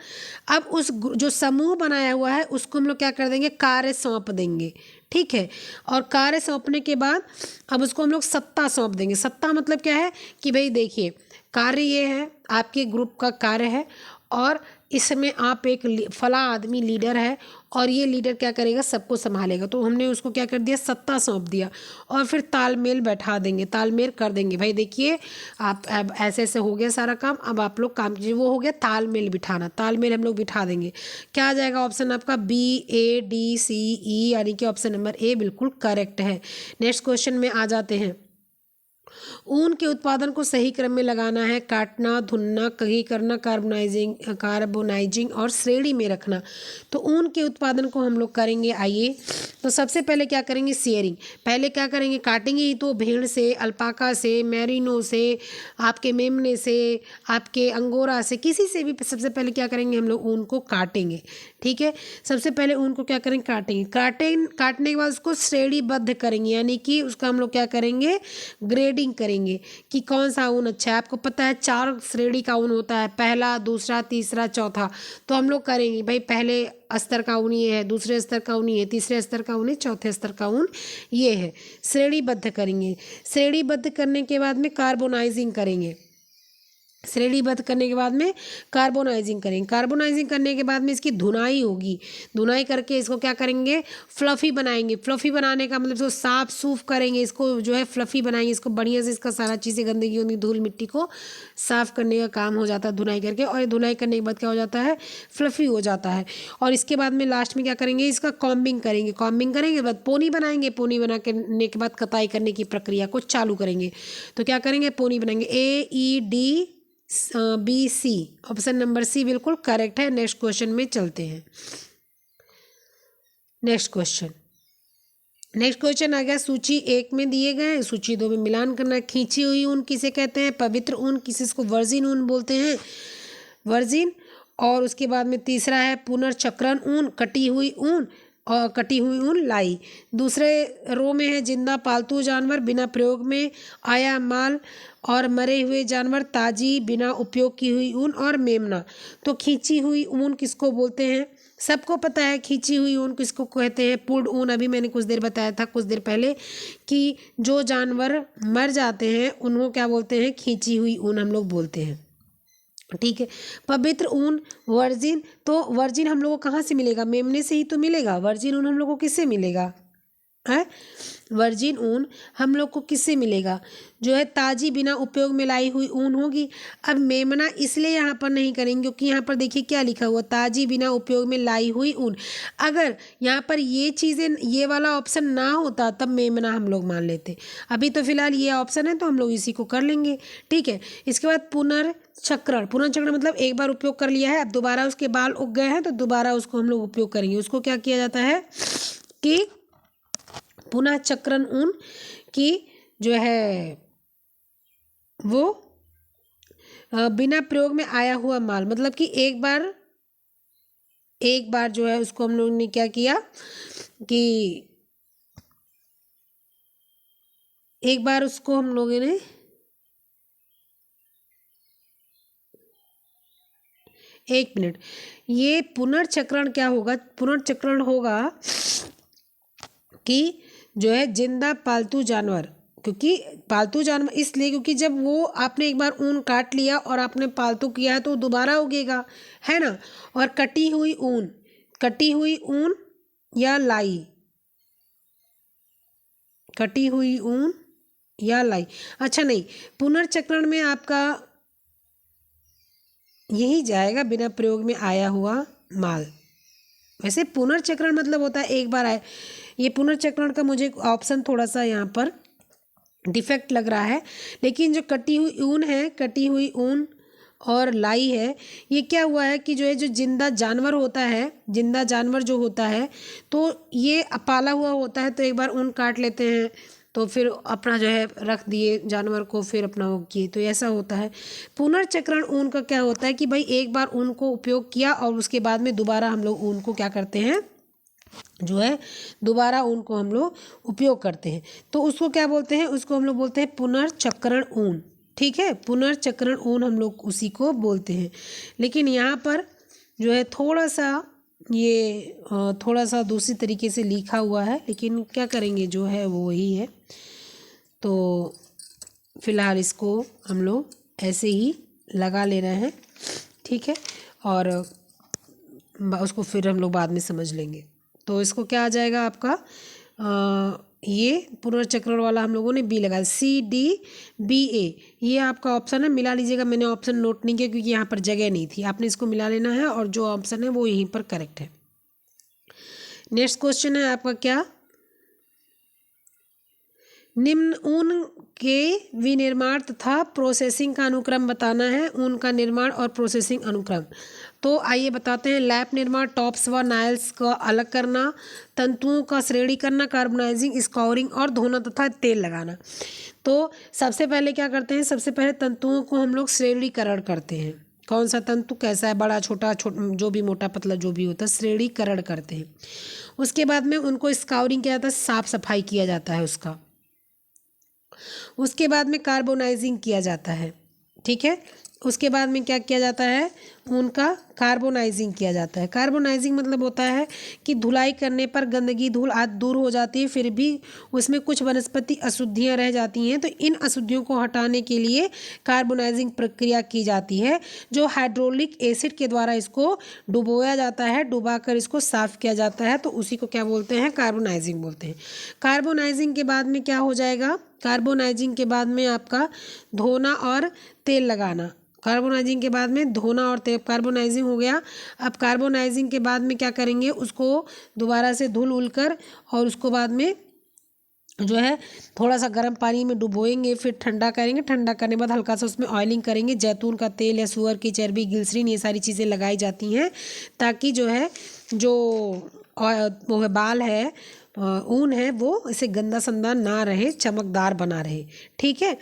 अब उस जो समूह बनाया हुआ है उसको हम लोग क्या कर देंगे, कार्य सौंप देंगे, ठीक है। और कार्य सौंपने के बाद अब उसको हम लोग सत्ता सौंप देंगे। सत्ता मतलब क्या है कि भाई देखिए, कार्य ये है, आपके ग्रुप का कार्य है और इसमें आप एक फला आदमी लीडर है और ये लीडर क्या करेगा, सबको संभालेगा। तो हमने उसको क्या कर दिया, सत्ता सौंप दिया। और फिर तालमेल बैठा देंगे, तालमेल कर देंगे, भाई देखिए आप अब ऐसे ऐसे हो गया सारा काम, अब आप लोग काम कीजिए, वो हो गया तालमेल बिठाना, तालमेल हम लोग बिठा देंगे। क्या आ जाएगा ऑप्शन आपका BADCE, यानी कि ऑप्शन नंबर ए बिल्कुल करेक्ट है। नेक्स्ट क्वेश्चन में आ जाते हैं। ऊन के उत्पादन को सही क्रम में लगाना है, काटना, धुनना, कहीं करना, कार्बोनाइजिंग और श्रेणी में रखना। तो ऊन के उत्पादन को हम लोग करेंगे। आइए, तो सबसे पहले क्या करेंगे, शेयरिंग। पहले क्या करेंगे, काटेंगे ही तो भेड़ से, अल्पाका से, मैरिनो से, आपके मेमने से, आपके अंगोरा से, किसी से भी सबसे पहले क्या करेंगे, हम लोग ऊन को काटेंगे। ठीक है, सबसे पहले ऊन को क्या करेंगे, काटेंगे। काटने के बाद उसको श्रेणीबद्ध करेंगे, यानी कि उसका हम लोग क्या करेंगे, ग्रेडिंग करेंगे कि कौन सा ऊन अच्छा है। आपको पता है 4 श्रेणी का ऊन होता है, पहला, दूसरा, तीसरा, चौथा। तो हम लोग करेंगे भाई, पहले स्तर का ऊन ये है, दूसरे स्तर का ऊन ये है, तीसरे स्तर का ऊन है, चौथे स्तर का ऊन ये है। श्रेणीबद्ध करेंगे। श्रेणीबद्ध करने के बाद में कार्बोनाइजिंग करेंगे। श्रेणीबद्ध करने के बाद में कार्बोनाइजिंग करेंगे। कार्बोनाइजिंग करने के बाद में इसकी धुनाई होगी। धुनाई करके इसको क्या करेंगे, फ्लफ़ी बनाएंगे। फ्लफ़ी बनाने का मतलब इसको साफ सूफ करेंगे, इसको जो है फ्लफ़ी बनाएंगे, इसको बढ़िया से, इसका सारा चीज़ें गंदगी होगी, धूल मिट्टी को साफ करने का काम हो जाता है धुनाई करके। और धुनाई करने के बाद क्या हो जाता है, फ्लफ़ी हो जाता है। और इसके बाद में लास्ट में क्या करेंगे, इसका कॉम्बिंग करेंगे। कॉम्बिंग करेंगे के बाद पोनी बनाएंगे। पोनी बनाने के बाद कताई करने की प्रक्रिया को चालू करेंगे। तो क्या करेंगे, पोनी बनाएंगे। AED BC, option number C बिल्कुल करेक्ट है। नेक्स्ट क्वेश्चन में चलते हैं। नेक्स्ट क्वेश्चन आ गया, सूची 1 में दिए गए हैं, सूची 2 में मिलान करना। खींची हुई ऊन किसे कहते हैं, पवित्र ऊन, किसी को वर्जिन ऊन बोलते हैं, वर्जिन। और उसके बाद में तीसरा है पुनर्चक्रण ऊन, कटी हुई ऊन, और कटी हुई ऊन लाई। दूसरे रो में है जिंदा पालतू जानवर, बिना प्रयोग में आया माल, और मरे हुए जानवर, ताजी बिना उपयोग की हुई ऊन, और मेमना। तो खींची हुई ऊन किसको बोलते हैं, सबको पता है खींची हुई ऊन किसको कहते हैं, पुर्ड ऊन। अभी मैंने कुछ देर बताया था, कुछ देर पहले, कि जो जानवर मर जाते हैं उनको क्या बोलते हैं, खींची हुई ऊन हम लोग बोलते हैं। ठीक है, पवित्र ऊन, वर्जिन। तो वर्जिन हम लोगों को कहाँ से मिलेगा, मेमने से ही तो मिलेगा। वर्जिन ऊन हम लोग को किससे मिलेगा है, वर्जिन ऊन हम लोग को किससे मिलेगा, जो है ताजी बिना उपयोग में लाई हुई ऊन होगी। अब मेमना इसलिए यहाँ पर नहीं करेंगे क्योंकि यहाँ पर देखिए क्या लिखा हुआ, ताजी बिना उपयोग में लाई हुई ऊन। अगर यहाँ पर ये चीज़ें, ये वाला ऑप्शन ना होता तब मेमना हम लोग मान लेते। अभी तो फिलहाल ये ऑप्शन है तो हम लोग इसी को कर लेंगे। ठीक है, इसके बाद पुनर्चक्रण। पुनर्चक्रण मतलब एक बार उपयोग कर लिया है, अब दोबारा उसके बाल उग गए हैं तो दोबारा उसको हम लोग उपयोग करेंगे। उसको क्या किया जाता है कि पुनः चक्रण ऊन की जो है वो बिना प्रयोग में आया हुआ माल, मतलब कि एक बार जो है उसको हम लोगों ने क्या किया कि एक बार उसको हम लोगों ने एक मिनट, ये पुनर्चक्रण क्या होगा, पुनर्चक्रण होगा कि जो है जिंदा पालतू जानवर, क्योंकि पालतू जानवर इसलिए क्योंकि जब वो आपने एक बार ऊन काट लिया और आपने पालतू किया है तो दोबारा उगेगा, है ना। और कटी हुई ऊन या लाई, कटी हुई ऊन या लाई। अच्छा नहीं, पुनर्चक्रण में आपका यही जाएगा बिना प्रयोग में आया हुआ माल। वैसे पुनर्चक्रण मतलब होता है एक बार आए, ये पुनर्चक्रण का मुझे ऑप्शन थोड़ा सा यहाँ पर डिफेक्ट लग रहा है। लेकिन जो कटी हुई ऊन है, कटी हुई ऊन और लाई है, ये क्या हुआ है कि जो है जो जिंदा जानवर होता है, जिंदा जानवर जो होता है तो ये पाला हुआ होता है, तो एक बार ऊन काट लेते हैं तो फिर अपना जो है रख दिए जानवर को, फिर अपना वो किए, तो ऐसा होता है। पुनर्चक्रण ऊन का क्या होता है कि भाई एक बार ऊन को उपयोग किया और उसके बाद में दोबारा हम लोग ऊन को क्या करते हैं, जो है दोबारा ऊन को हम लोग उपयोग करते हैं, तो उसको क्या बोलते हैं, उसको हम लोग बोलते हैं पुनर्चक्रण ऊन। ठीक है, पुनर्चक्रण ऊन हम लोग उसी को बोलते हैं। लेकिन यहाँ पर जो है थोड़ा सा दूसरी तरीके से लिखा हुआ है, लेकिन क्या करेंगे, जो है वो वही है। तो फिलहाल इसको हम लोग ऐसे ही लगा ले रहे हैं। ठीक है, और उसको फिर हम लोग बाद में समझ लेंगे। तो इसको क्या आ जाएगा आपका, ये पुनर्चक्रण वाला हम लोगों ने बी लगाया, CDBA ये आपका ऑप्शन है, मिला लीजिएगा। मैंने ऑप्शन नोट नहीं किया क्योंकि यहाँ पर जगह नहीं थी, आपने इसको मिला लेना है और जो ऑप्शन है वो यहीं पर करेक्ट है। नेक्स्ट क्वेश्चन है आपका क्या, निम्न ऊन के विनिर्माण तथा प्रोसेसिंग का अनुक्रम बताना है। ऊन का निर्माण और प्रोसेसिंग अनुक्रम। तो आइए बताते हैं। लैप निर्माण, टॉप्स व नाइल्स को अलग करना, तंतुओं का श्रेणी करना, कार्बोनाइजिंग, स्कोरिंग और धोना तथा तेल लगाना। तो सबसे पहले क्या करते हैं, सबसे पहले तंतुओं को हम लोग श्रेणीकरण करते हैं। कौन सा तंतु कैसा है, बड़ा छोटा जो भी मोटा पतला जो भी होता है, श्रेणीकरण करते हैं। उसके बाद में उनको स्काउरिंग किया जाता है, साफ सफाई किया जाता है उसका। उसके बाद में कार्बोनाइजिंग किया जाता है। ठीक है। उसके बाद में क्या किया जाता है, उनका कार्बोनाइजिंग किया जाता है। कार्बोनाइजिंग मतलब होता है कि धुलाई करने पर गंदगी धूल आदि दूर हो जाती है, फिर भी उसमें कुछ वनस्पति अशुद्धियाँ रह जाती हैं, तो इन अशुद्धियों को हटाने के लिए कार्बोनाइजिंग प्रक्रिया की जाती है, जो हाइड्रोलिक एसिड के द्वारा इसको डुबोया जाता है, डुबाकर इसको साफ किया जाता है, तो उसी को क्या बोलते हैं, कार्बोनाइजिंग बोलते हैं। कार्बोनाइजिंग के बाद में क्या हो जाएगा, कार्बोनाइजिंग के बाद में आपका धोना और तेल लगाना। कार्बोनाइजिंग के बाद में धोना और तेल, कार्बोनाइजिंग हो गया। अब कार्बोनाइजिंग के बाद में क्या करेंगे, उसको दोबारा से धुल उल कर और उसको बाद में जो है थोड़ा सा गर्म पानी में डुबोएंगे, फिर ठंडा करेंगे। ठंडा करने के बाद हल्का सा उसमें ऑयलिंग करेंगे। जैतून का तेल या सुअर की चर्बी, ग्लिसरीन, ये सारी चीज़ें लगाई जाती हैं, ताकि जो है जो वो है बाल है, ऊन है, वो इसे गंदा संदा ना रहे, चमकदार बना रहे। ठीक है।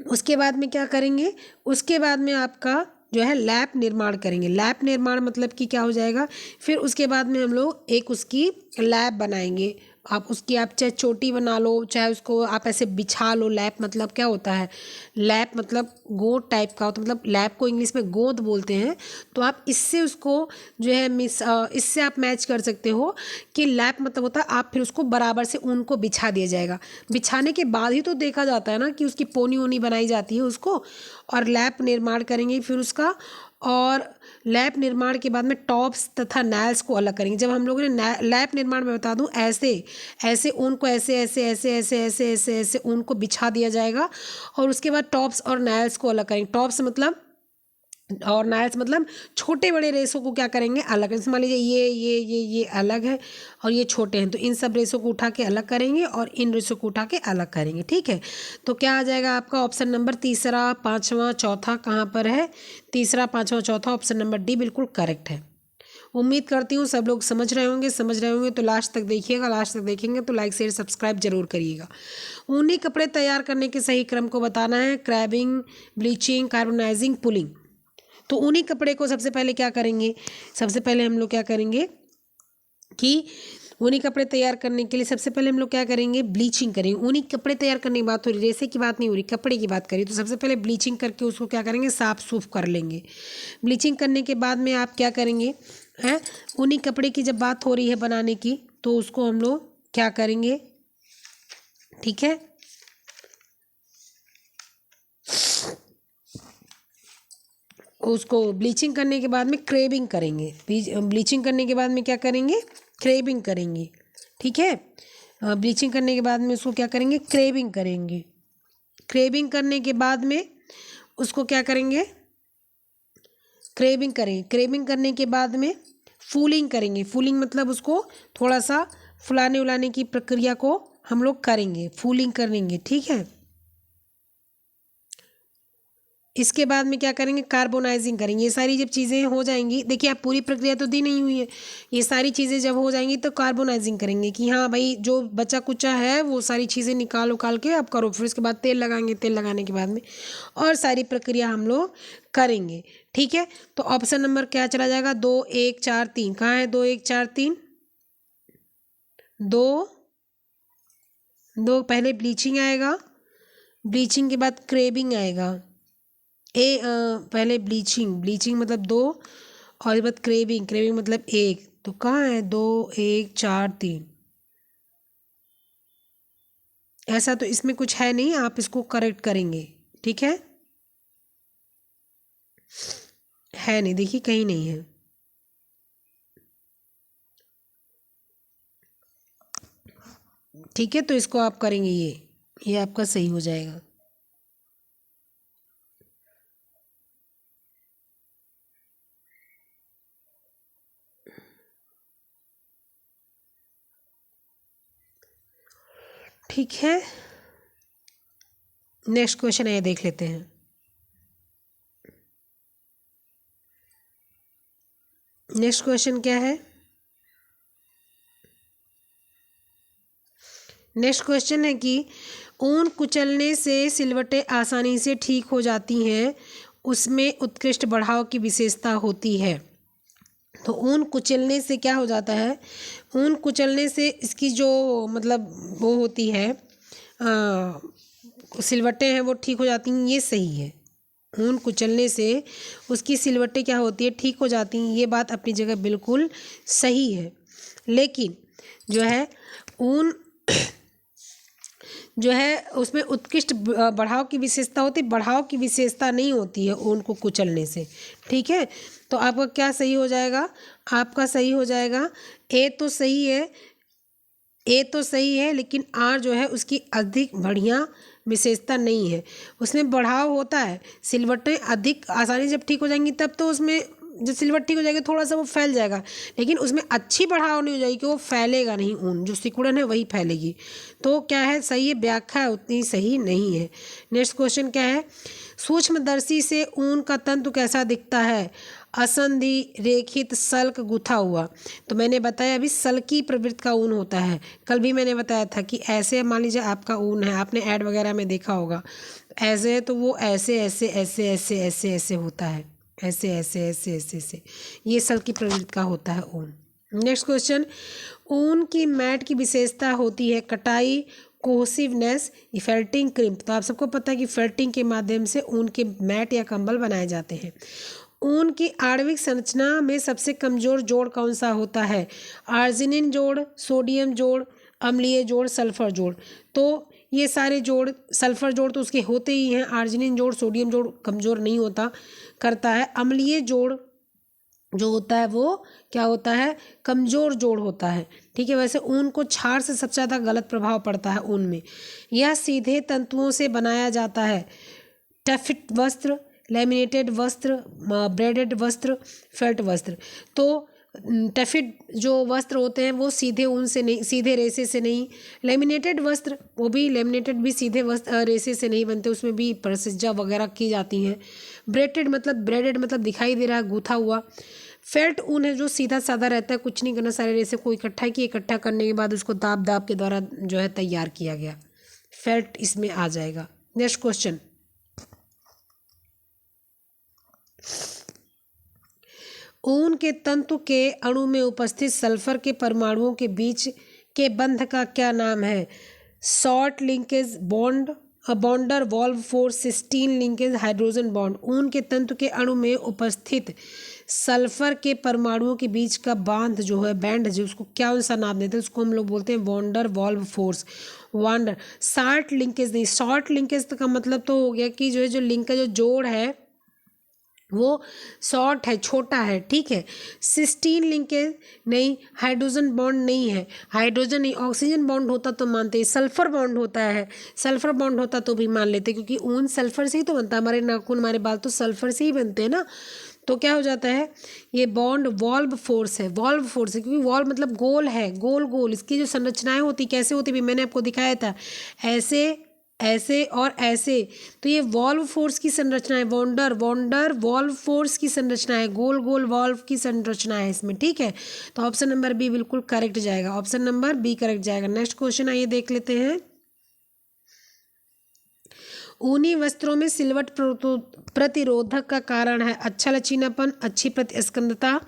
उसके बाद में क्या करेंगे, उसके बाद में आपका जो है लैप निर्माण करेंगे। लैप निर्माण मतलब कि क्या हो जाएगा, फिर उसके बाद में हम लोग एक उसकी लैप बनाएंगे। आप उसकी आप चाहे चोटी बना लो, चाहे उसको आप ऐसे बिछा लो। लैप मतलब क्या होता है, लैप मतलब गोंद टाइप का होता है, मतलब लैप को इंग्लिश में गोंद बोलते हैं। तो आप इससे उसको जो है इससे आप मैच कर सकते हो कि लैप मतलब होता है आप फिर उसको बराबर से ऊन को बिछा दिया जाएगा। बिछाने के बाद ही तो देखा जाता है ना कि उसकी पोनी ओनी बनाई जाती है उसको, और लैप निर्माण करेंगे फिर उसका। और लैप निर्माण के बाद में टॉप्स तथा नाइल्स को अलग करेंगे। जब हम लोगों ने लैप निर्माण में बता दूं, ऐसे ऐसे ऊन को ऐसे ऐसे ऐसे ऐसे ऐसे ऐसे ऐसे ऊन को बिछा दिया जाएगा, और उसके बाद टॉप्स और नाइल्स को अलग करेंगे। टॉप्स मतलब और नाइल्स मतलब छोटे बड़े रेशों को क्या करेंगे, अलग। जैसे मान लीजिए ये अलग है और ये छोटे हैं, तो इन सब रेशों को उठा के अलग करेंगे और इन रेशों को उठा के अलग करेंगे। ठीक है। तो क्या आ जाएगा आपका ऑप्शन नंबर तीसरा, पाँचवा, चौथा कहाँ पर है, तीसरा, पाँचवा, चौथा, ऑप्शन नंबर डी बिल्कुल करेक्ट है। उम्मीद करती हूँ सब लोग समझ रहे होंगे। समझ रहे होंगे तो लास्ट तक देखिएगा, लास्ट तक देखेंगे तो लाइक शेयर सब्सक्राइब जरूर करिएगा। ऊनी कपड़े तैयार करने के सही क्रम को बताना है। क्रैबिंग, ब्लीचिंग, कार्बोनाइजिंग, पुलिंग। तो ऊनी कपड़े को सबसे पहले क्या करेंगे, सबसे पहले हम लोग क्या करेंगे कि ऊनी कपड़े तैयार करने के लिए सबसे पहले हम लोग क्या करेंगे, ब्लीचिंग करेंगे। ऊनी कपड़े तैयार करने की बात हो रही, रेशे की बात नहीं हो रही, कपड़े की बात करिए। तो सबसे पहले ब्लीचिंग करके उसको क्या करेंगे, साफ सूफ कर लेंगे। ब्लीचिंग करने के बाद में आप क्या करेंगे, हैं, ऊनी कपड़े की जब बात हो रही है बनाने की, तो उसको हम लोग क्या करेंगे, ठीक है। उसको ब्लीचिंग करने के बाद में क्रेबिंग करेंगे। ब्लीचिंग करने के बाद में क्या करेंगे, क्रेबिंग करेंगे। ठीक है। ब्लीचिंग करने के बाद में उसको क्या करेंगे, क्रेबिंग करेंगे। क्रेबिंग करने के बाद में उसको क्या करेंगे, क्रेबिंग करेंगे। क्रेबिंग करने के बाद में फूलिंग करेंगे। फूलिंग मतलब उसको थोड़ा सा फुलाने उलाने की प्रक्रिया को हम लोग करेंगे, फूलिंग करेंगे। ठीक है। इसके बाद में क्या करेंगे, कार्बोनाइजिंग करेंगे। ये सारी जब चीज़ें हो जाएंगी, देखिए आप पूरी प्रक्रिया तो दी नहीं हुई है, ये सारी चीज़ें जब हो जाएंगी तो कार्बोनाइजिंग करेंगे कि हाँ भाई जो बचा कुचा है वो सारी चीज़ें निकाल उकाल के आप करो। फिर उसके बाद तेल लगाएंगे। तेल लगाने के बाद में और सारी प्रक्रिया हम लोग करेंगे। ठीक है। तो ऑप्शन नंबर क्या चला जाएगा, 2, 1, 4, 3। कहाँ है 2, 1, 4, 3, 2, 2 पहले ब्लीचिंग आएगा, ब्लीचिंग के बाद क्रेबिंग आएगा। पहले ब्लीचिंग, ब्लीचिंग मतलब 2, और उसके बाद क्रेविंग, क्रेविंग मतलब 1। तो कहाँ है 2, 1, 4, 3। ऐसा तो इसमें कुछ है नहीं, आप इसको करेक्ट करेंगे। ठीक है नहीं, देखिए कहीं नहीं है। ठीक है। तो इसको आप करेंगे, ये आपका सही हो जाएगा। ठीक है, नेक्स्ट क्वेश्चन आइए देख लेते हैं। नेक्स्ट क्वेश्चन क्या है? नेक्स्ट क्वेश्चन है कि ऊन कुचलने से सिलवटें आसानी से ठीक हो जाती हैं, उसमें उत्कृष्ट बढ़ाव की विशेषता होती है। तो ऊन कुचलने से क्या हो जाता है? ऊन कुचलने से इसकी जो मतलब वो होती है सिलवटें हैं वो ठीक हो जाती हैं, ये सही है। ऊन कुचलने से उसकी सिलवटें क्या होती है? ठीक हो जाती हैं, ये बात अपनी जगह बिल्कुल सही है। लेकिन जो है ऊन जो है उसमें उत्कृष्ट बढ़ाव की विशेषता होती है, बढ़ाव की विशेषता नहीं होती है ऊन को कुचलने से। ठीक है, तो आपका क्या सही हो जाएगा? आपका सही हो जाएगा ए तो सही है, ए तो सही है, लेकिन आर जो है उसकी अधिक बढ़िया विशेषता नहीं है। उसमें बढ़ाव होता है, सिलवटें अधिक आसानी जब ठीक हो जाएंगी तब तो उसमें जो सिलवट ठीक हो जाएगी थोड़ा सा वो फैल जाएगा, लेकिन उसमें अच्छी बढ़ाव नहीं हो जाएगी कि वो फैलेगा नहीं, ऊन जो सिकुड़न है वही फैलेगी। तो क्या है? सही है, व्याख्या उतनी सही नहीं है। नेक्स्ट क्वेश्चन क्या है? सूक्ष्मदर्शी से ऊन का तंतु कैसा दिखता है? असंधि, रेखित, सल्क, गुथा हुआ। तो मैंने बताया अभी सल्की प्रवृत्ति का ऊन होता है। कल भी मैंने बताया था कि ऐसे मान लीजिए आपका ऊन है, आपने ऐड वगैरह में देखा होगा, ऐसे है तो वो ऐसे ऐसे ऐसे ऐसे ऐसे ऐसे होता है, ऐसे ऐसे ऐसे ऐसे ऐसे, ये सल्की प्रवृत्ति का होता है ऊन। नेक्स्ट क्वेश्चन, ऊन की मैट की विशेषता होती है कटाई, कोहेसिवनेस, फेल्टिंग, क्रिम्प। तो आप सबको पता है कि फेल्टिंग के माध्यम से ऊन के मैट या कंबल बनाए जाते हैं। ऊन की आणविक संरचना में सबसे कमजोर जोड़ कौन सा होता है? आर्जिनिन जोड़, सोडियम जोड़, अम्लीय जोड़, सल्फर जोड़। तो ये सारे जोड़, सल्फर जोड़ तो उसके होते ही हैं, आर्जिनिन जोड़, सोडियम जोड़ कमजोर नहीं होता करता है। अम्लीय जोड़ जो होता है वो क्या होता है? कमजोर जोड़ होता है। ठीक है, वैसे ऊन को क्षार से सबसे ज़्यादा गलत प्रभाव पड़ता है ऊन में। यह सीधे तंतुओं से बनाया जाता है। टफिट वस्त्र, लैमिनेटेड वस्त्र, ब्रेडेड वस्त्र, फेल्ट वस्त्र। तो टफिट जो वस्त्र होते हैं वो सीधे ऊन से नहीं, सीधे रेसे से नहीं। लेमिनेटेड वस्त्र, वो भी लेमिनेटेड भी सीधे वस्त्र रेसे से नहीं बनते, उसमें भी प्रसिज्जा वगैरह की जाती हैं। ब्रेडेड मतलब दिखाई दे रहा है, गूथा हुआ। फेल्ट ऊन है जो सीधा साधा रहता है, कुछ नहीं करना, सारे रेसे को इकट्ठा किया, इकट्ठा करने के बाद उसको दाब के द्वारा जो है तैयार किया गया, फेल्ट इसमें आ जाएगा। नेक्स्ट क्वेश्चन, ऊन के तंतु के अणु में उपस्थित सल्फर के परमाणुओं के बीच के बंध का क्या नाम है? Short linkage bond, van der Waals force, cysteine linkage, hydrogen bond. ऊन के तंतु के अणु में उपस्थित सल्फर के परमाणुओं के बीच का बांध जो है, बैंड जो, उसको क्या सा नाम देते हैं? उसको हम लोग बोलते हैं van der Waals force, van der. Short linkage नहीं, शॉर्ट लिंकेज का मतलब तो हो गया कि जो है जो लिंक का जो जोड़ है वो शॉर्ट है, छोटा है। ठीक है, सिस्टीन लिंकेज नहीं, हाइड्रोजन बॉन्ड नहीं है, हाइड्रोजन नहीं, ऑक्सीजन बॉन्ड होता तो मानते, सल्फर बॉन्ड होता है, सल्फर बॉन्ड होता तो भी मान लेते, क्योंकि ऊन सल्फर से ही तो बनता है, हमारे नाखून हमारे बाल तो सल्फर से ही बनते हैं ना। तो क्या हो जाता है? ये बॉन्ड वॉल्व फोर्स है, वॉल्व फोर्स है, क्योंकि वॉल्व मतलब गोल है, गोल गोल इसकी जो संरचनाएं होती कैसे होती भी मैंने आपको दिखाया था, ऐसे ऐसे और ऐसे। तो ये वॉल्व फोर्स की संरचना है, वॉन्डर वॉल्व फोर्स की संरचना है, गोल गोल वॉल्व की संरचना है इसमें। ठीक है, तो ऑप्शन नंबर बी बिल्कुल करेक्ट जाएगा, ऑप्शन नंबर बी करेक्ट जाएगा। नेक्स्ट क्वेश्चन आइए देख लेते हैं। ऊनी वस्त्रों में सिलवट प्रतिरोधक का कारण है अच्छा लचीलापन, अच्छी प्रतिस्पंदता,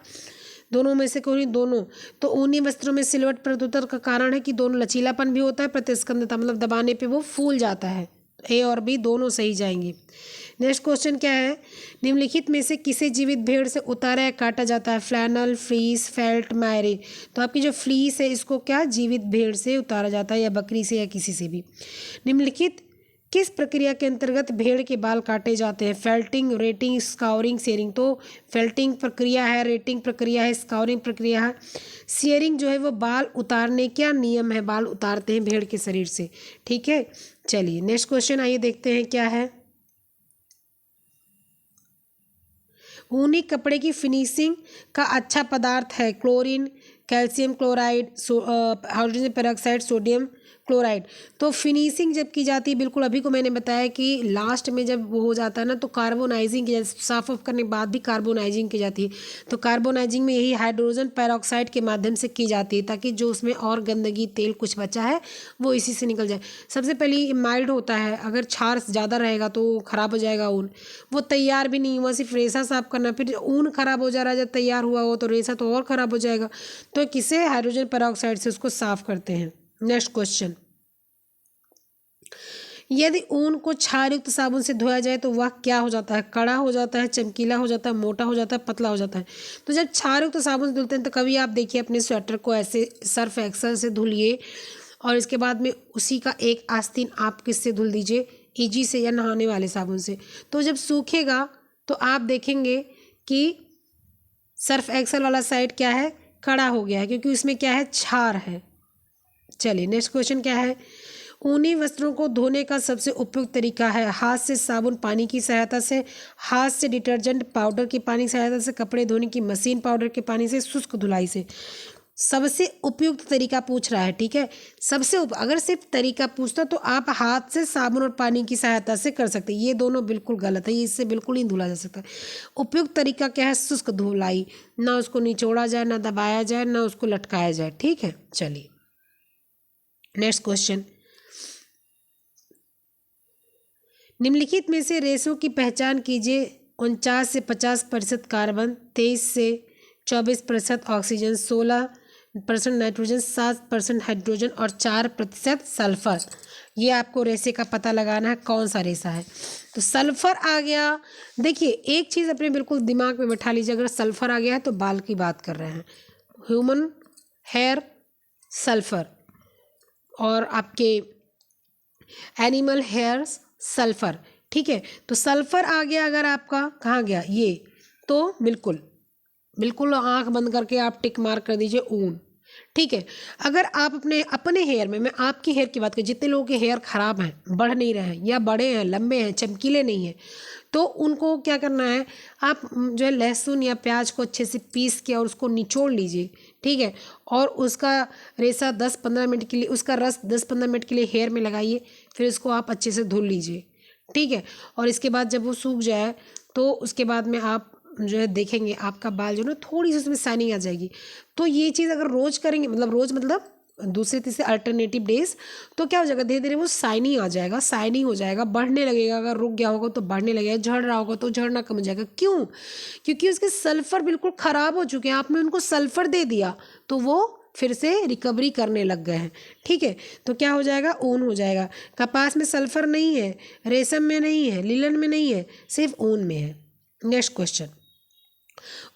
दोनों में से कोई दोनों। तो ऊनी वस्त्रों में सिलवट प्रतिरोधक का कारण है कि दोनों लचीलापन भी होता है, प्रतिस्पंदता मतलब दबाने पे वो फूल जाता है। ए और बी दोनों सही जाएंगे। नेक्स्ट क्वेश्चन क्या है? निम्नलिखित में से किसे जीवित भेड़ से उतारा या काटा जाता है? फ्लैनल, फ्लीस, फेल्ट, मायरे। तो आपकी जो फ्लीस है इसको क्या जीवित भेड़ से उतारा जाता है, या बकरी से, या किसी से भी। निम्नलिखित किस प्रक्रिया के अंतर्गत भेड़ के बाल काटे जाते हैं? Felting, retting, scouring, shearing. तो फेल्टिंग प्रक्रिया है, रेटिंग प्रक्रिया है, स्काउरिंग प्रक्रिया है। शेयरिंग जो है वो बाल उतारने, क्या नियम है, बाल उतारते हैं भेड़ के शरीर से। ठीक है, चलिए नेक्स्ट क्वेश्चन आइए देखते हैं क्या है। ऊनी कपड़े की फिनिशिंग का अच्छा पदार्थ है chlorine, calcium chloride, hydrogen peroxide, sodium chloride. तो फिनिशिंग जब की जाती है, बिल्कुल अभी को मैंने बताया कि लास्ट में जब वो हो जाता है ना तो कार्बोनाइजिंग की जाती है, साफ ऑफ करने के बाद भी कार्बोनाइजिंग की जाती है। तो कार्बोनाइजिंग में यही हाइड्रोजन पेरोक्साइड के माध्यम से की जाती है ताकि जो उसमें और गंदगी तेल कुछ बचा है वो इसी से निकल जाए। सबसे पहले माइल्ड होता है, अगर क्षार ज़्यादा रहेगा तो ख़राब हो जाएगा ऊन, वो तैयार भी नहीं हुआ, सिर्फ रेसा साफ करना, फिर ऊन ख़राब हो जा रहा है, जब तैयार हुआ हो तो रेसा तो और ख़राब हो जाएगा। तो किसे हाइड्रोजन पेरोक्साइड से उसको साफ करते हैं। नेक्स्ट क्वेश्चन, यदि ऊन को क्षारयुक्त साबुन से धोया जाए तो वह क्या हो जाता है? कड़ा हो जाता है, चमकीला हो जाता है, मोटा हो जाता है, पतला हो जाता है। तो जब क्षारयुक्त साबुन से धुलते हैं तो कभी आप देखिए अपने स्वेटर को ऐसे सर्फ एक्सेल से धुलिए और इसके बाद में उसी का एक आस्तीन आप किससे धुल दीजिए, ईजी से या नहाने वाले साबुन से। तो जब सूखेगा तो आप देखेंगे कि सर्फ एक्सेल वाला साइड क्या है, कड़ा हो गया है, क्योंकि उसमें क्या है, क्षार है। चलिए नेक्स्ट क्वेश्चन क्या है, ऊनी वस्त्रों को धोने का सबसे उपयुक्त तरीका है हाथ से, साबुन पानी की सहायता से, हाथ से डिटर्जेंट पाउडर की पानी की सहायता से, कपड़े धोने की मशीन पाउडर के पानी से, शुष्क धुलाई से। सबसे उपयुक्त तरीका पूछ रहा है, ठीक है। अगर सिर्फ तरीका पूछता तो आप हाथ से, साबुन और पानी की सहायता से कर सकते हैं, ये दोनों बिल्कुल गलत है, ये इससे बिल्कुल नहीं धुला जा सकता। उपयुक्त तरीका क्या है, शुष्क धुलाई, ना उसको निचोड़ा जाए, ना दबाया जाए, ना उसको लटकाया जाए, ठीक है। चलिए नेक्स्ट क्वेश्चन, निम्नलिखित में से रेशों की पहचान कीजिए। 49 से 50% कार्बन, 23 से 24% ऑक्सीजन, 16% नाइट्रोजन, 7% हाइड्रोजन और 4% सल्फर। ये आपको रेशे का पता लगाना है कौन सा रेशा है। तो सल्फर आ गया, देखिए एक चीज़ अपने बिल्कुल दिमाग में बैठा लीजिए, अगर सल्फर आ गया है तो बाल की बात कर रहे हैं, ह्यूमन हेयर सल्फर, और आपके एनिमल हेयर्स सल्फर, ठीक है। तो सल्फर आ गया, अगर आपका कहाँ गया ये, तो बिल्कुल बिल्कुल आंख बंद करके आप टिक मार्क कर दीजिए ऊन, ठीक है। अगर आप अपने अपने हेयर में, मैं आपकी हेयर की बात करूँ, जितने लोगों के हेयर खराब हैं, बढ़ नहीं रहे हैं या बड़े हैं, लंबे हैं, चमकीले नहीं हैं, तो उनको क्या करना है, आप जो है लहसुन या प्याज को अच्छे से पीस के और उसको निचोड़ लीजिए, ठीक है। और उसका रेशा 10-15 मिनट के लिए, उसका रस 10-15 मिनट के लिए हेयर में लगाइए, फिर उसको आप अच्छे से धुल लीजिए, ठीक है। और इसके बाद जब वो सूख जाए तो उसके बाद में आप जो है देखेंगे आपका बाल जो है ना थोड़ी सी उसमें शाइनिंग आ जाएगी। तो ये चीज़ अगर रोज़ करेंगे, मतलब रोज़ मतलब दूसरे तीसरे अल्टरनेटिव डेज, तो क्या हो जाएगा, धीरे धीरे वो शाइनिंग आ जाएगा, शाइनिंग हो जाएगा, बढ़ने लगेगा, अगर रुक गया होगा तो बढ़ने लगेगा, झड़ रहा होगा तो झड़ना कम हो जाएगा। क्यों? क्योंकि उसके सल्फर बिल्कुल ख़राब हो चुके हैं, आपने उनको सल्फर दे दिया तो वो फिर से रिकवरी करने लग गए हैं, ठीक है। तो क्या हो जाएगा, ऊन हो जाएगा। कपास में सल्फर नहीं है, रेशम में नहीं है, लिलन में नहीं है, सिर्फ ऊन में है। नेक्स्ट क्वेश्चन,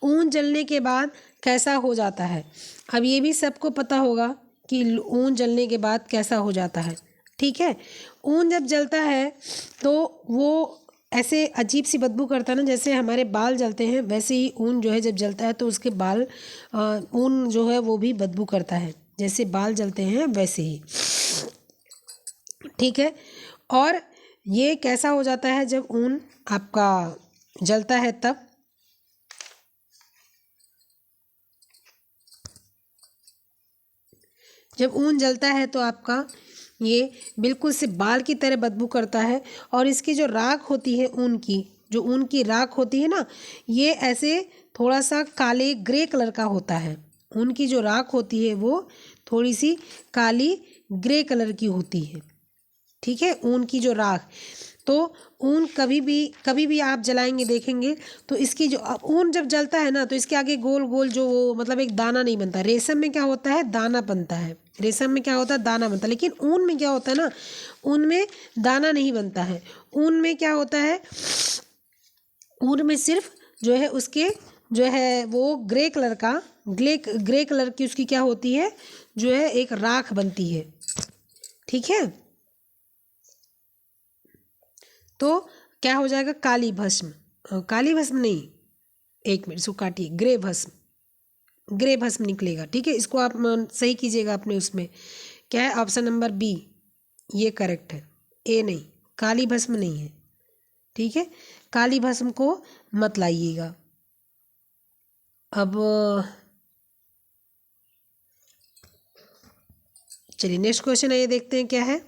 ऊन जलने के बाद कैसा हो जाता है? अब ये भी सबको पता होगा कि ऊन जलने के बाद कैसा हो जाता है, ठीक है। ऊन जब जलता है तो वो ऐसे अजीब सी बदबू करता है ना, जैसे हमारे बाल जलते हैं वैसे ही ऊन जो है जब जलता है तो उसके बाल, ऊन जो है वो भी बदबू करता है, जैसे बाल जलते हैं वैसे ही, ठीक है। और ये कैसा हो जाता है जब ऊन आपका जलता है तब, जब ऊन जलता है तो आपका ये बिल्कुल से बाल की तरह बदबू करता है। और इसकी जो राख होती है ऊन की, जो ऊन की राख होती है ना, ये ऐसे थोड़ा सा काले ग्रे कलर का होता है। ऊन की जो राख होती है वो थोड़ी सी काली ग्रे कलर की होती है, ठीक है, ऊन की जो राख। तो ऊन कभी भी आप जलाएंगे देखेंगे तो इसकी जो ऊन जब जलता है ना तो इसके आगे गोल गोल जो वो मतलब एक दाना नहीं बनता। रेशम में क्या होता है, दाना बनता है, रेशम में क्या होता है, दाना बनता है, लेकिन ऊन में क्या होता है ना, ऊन में दाना नहीं बनता है। ऊन में क्या होता है, ऊन में सिर्फ जो है उसके जो है वो ग्रे कलर का, ग्रे कलर की उसकी क्या होती है, जो है एक राख बनती है, ठीक है। तो क्या हो जाएगा, काली भस्म, काली भस्म नहीं, एक मिनट इसको काटिए, ग्रे भस्म, ग्रे भस्म निकलेगा, ठीक है। इसको आप सही कीजिएगा अपने उसमें, क्या है, ऑप्शन नंबर बी ये करेक्ट है, ए नहीं, काली भस्म नहीं है, ठीक है। काली भस्म को मत लाइएगा। अब चलिए नेक्स्ट क्वेश्चन है, ये देखते हैं क्या है।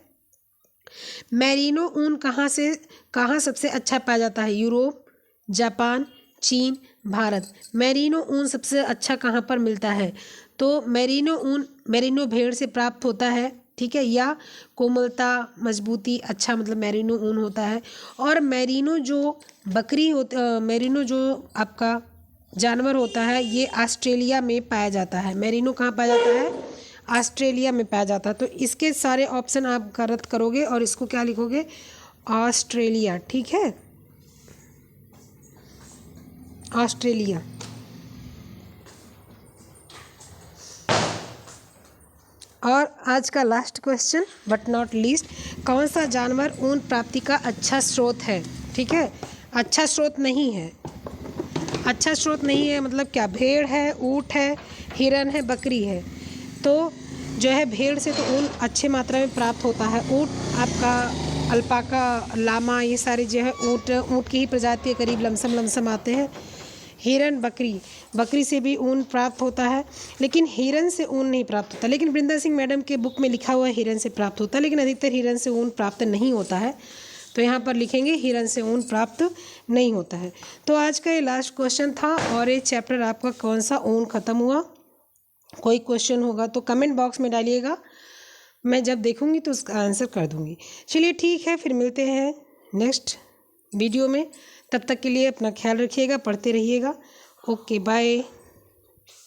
मैरिनो ऊन कहाँ सबसे अच्छा पाया जाता है? यूरोप, जापान, चीन, भारत। मैरिनो ऊन सबसे अच्छा कहाँ पर मिलता है? तो मैरिनो ऊन मैरिनो भेड़ से प्राप्त होता है, ठीक है, या कोमलता, मजबूती, अच्छा मतलब मैरिनो ऊन होता है। और मैरिनो जो मैरिनो जो आपका जानवर होता है ये ऑस्ट्रेलिया में पाया जाता है। मैरिनो कहाँ पाया जाता है? ऑस्ट्रेलिया में पाया जाता है। तो इसके सारे ऑप्शन आप रद्द करोगे और इसको क्या लिखोगे? ऑस्ट्रेलिया, ठीक है, ऑस्ट्रेलिया। और आज का last question but not least, कौन सा जानवर ऊन प्राप्ति का अच्छा स्रोत है? ठीक है, अच्छा स्रोत नहीं है। अच्छा स्रोत नहीं है मतलब क्या? भेड़ है, ऊँट है, हिरन है, बकरी है। तो जो है भेड़ से तो ऊन अच्छे मात्रा में प्राप्त होता है। ऊँट आपका अल्पाका, लामा, ये सारे जो है ऊँट की ही प्रजाति के करीब लमसम आते हैं। हिरन, बकरी से भी ऊन प्राप्त होता है, लेकिन हिरन से ऊन नहीं प्राप्त होता। लेकिन वृंदा सिंह मैडम के बुक में लिखा हुआ है हिरन से प्राप्त होता है, लेकिन अधिकतर हिरन से ऊन प्राप्त नहीं होता है। तो यहाँ पर लिखेंगे हिरन से ऊन प्राप्त नहीं होता है। तो आज का ये लास्ट क्वेश्चन था। और ये चैप्टर आपका कौन सा ऊन ख़त्म हुआ? कोई क्वेश्चन होगा तो कमेंट बॉक्स में डालिएगा, मैं जब देखूँगी तो उसका आंसर कर दूँगी। चलिए ठीक है, फिर मिलते हैं नेक्स्ट वीडियो में। तब तक के लिए अपना ख्याल रखिएगा, पढ़ते रहिएगा। Okay bye.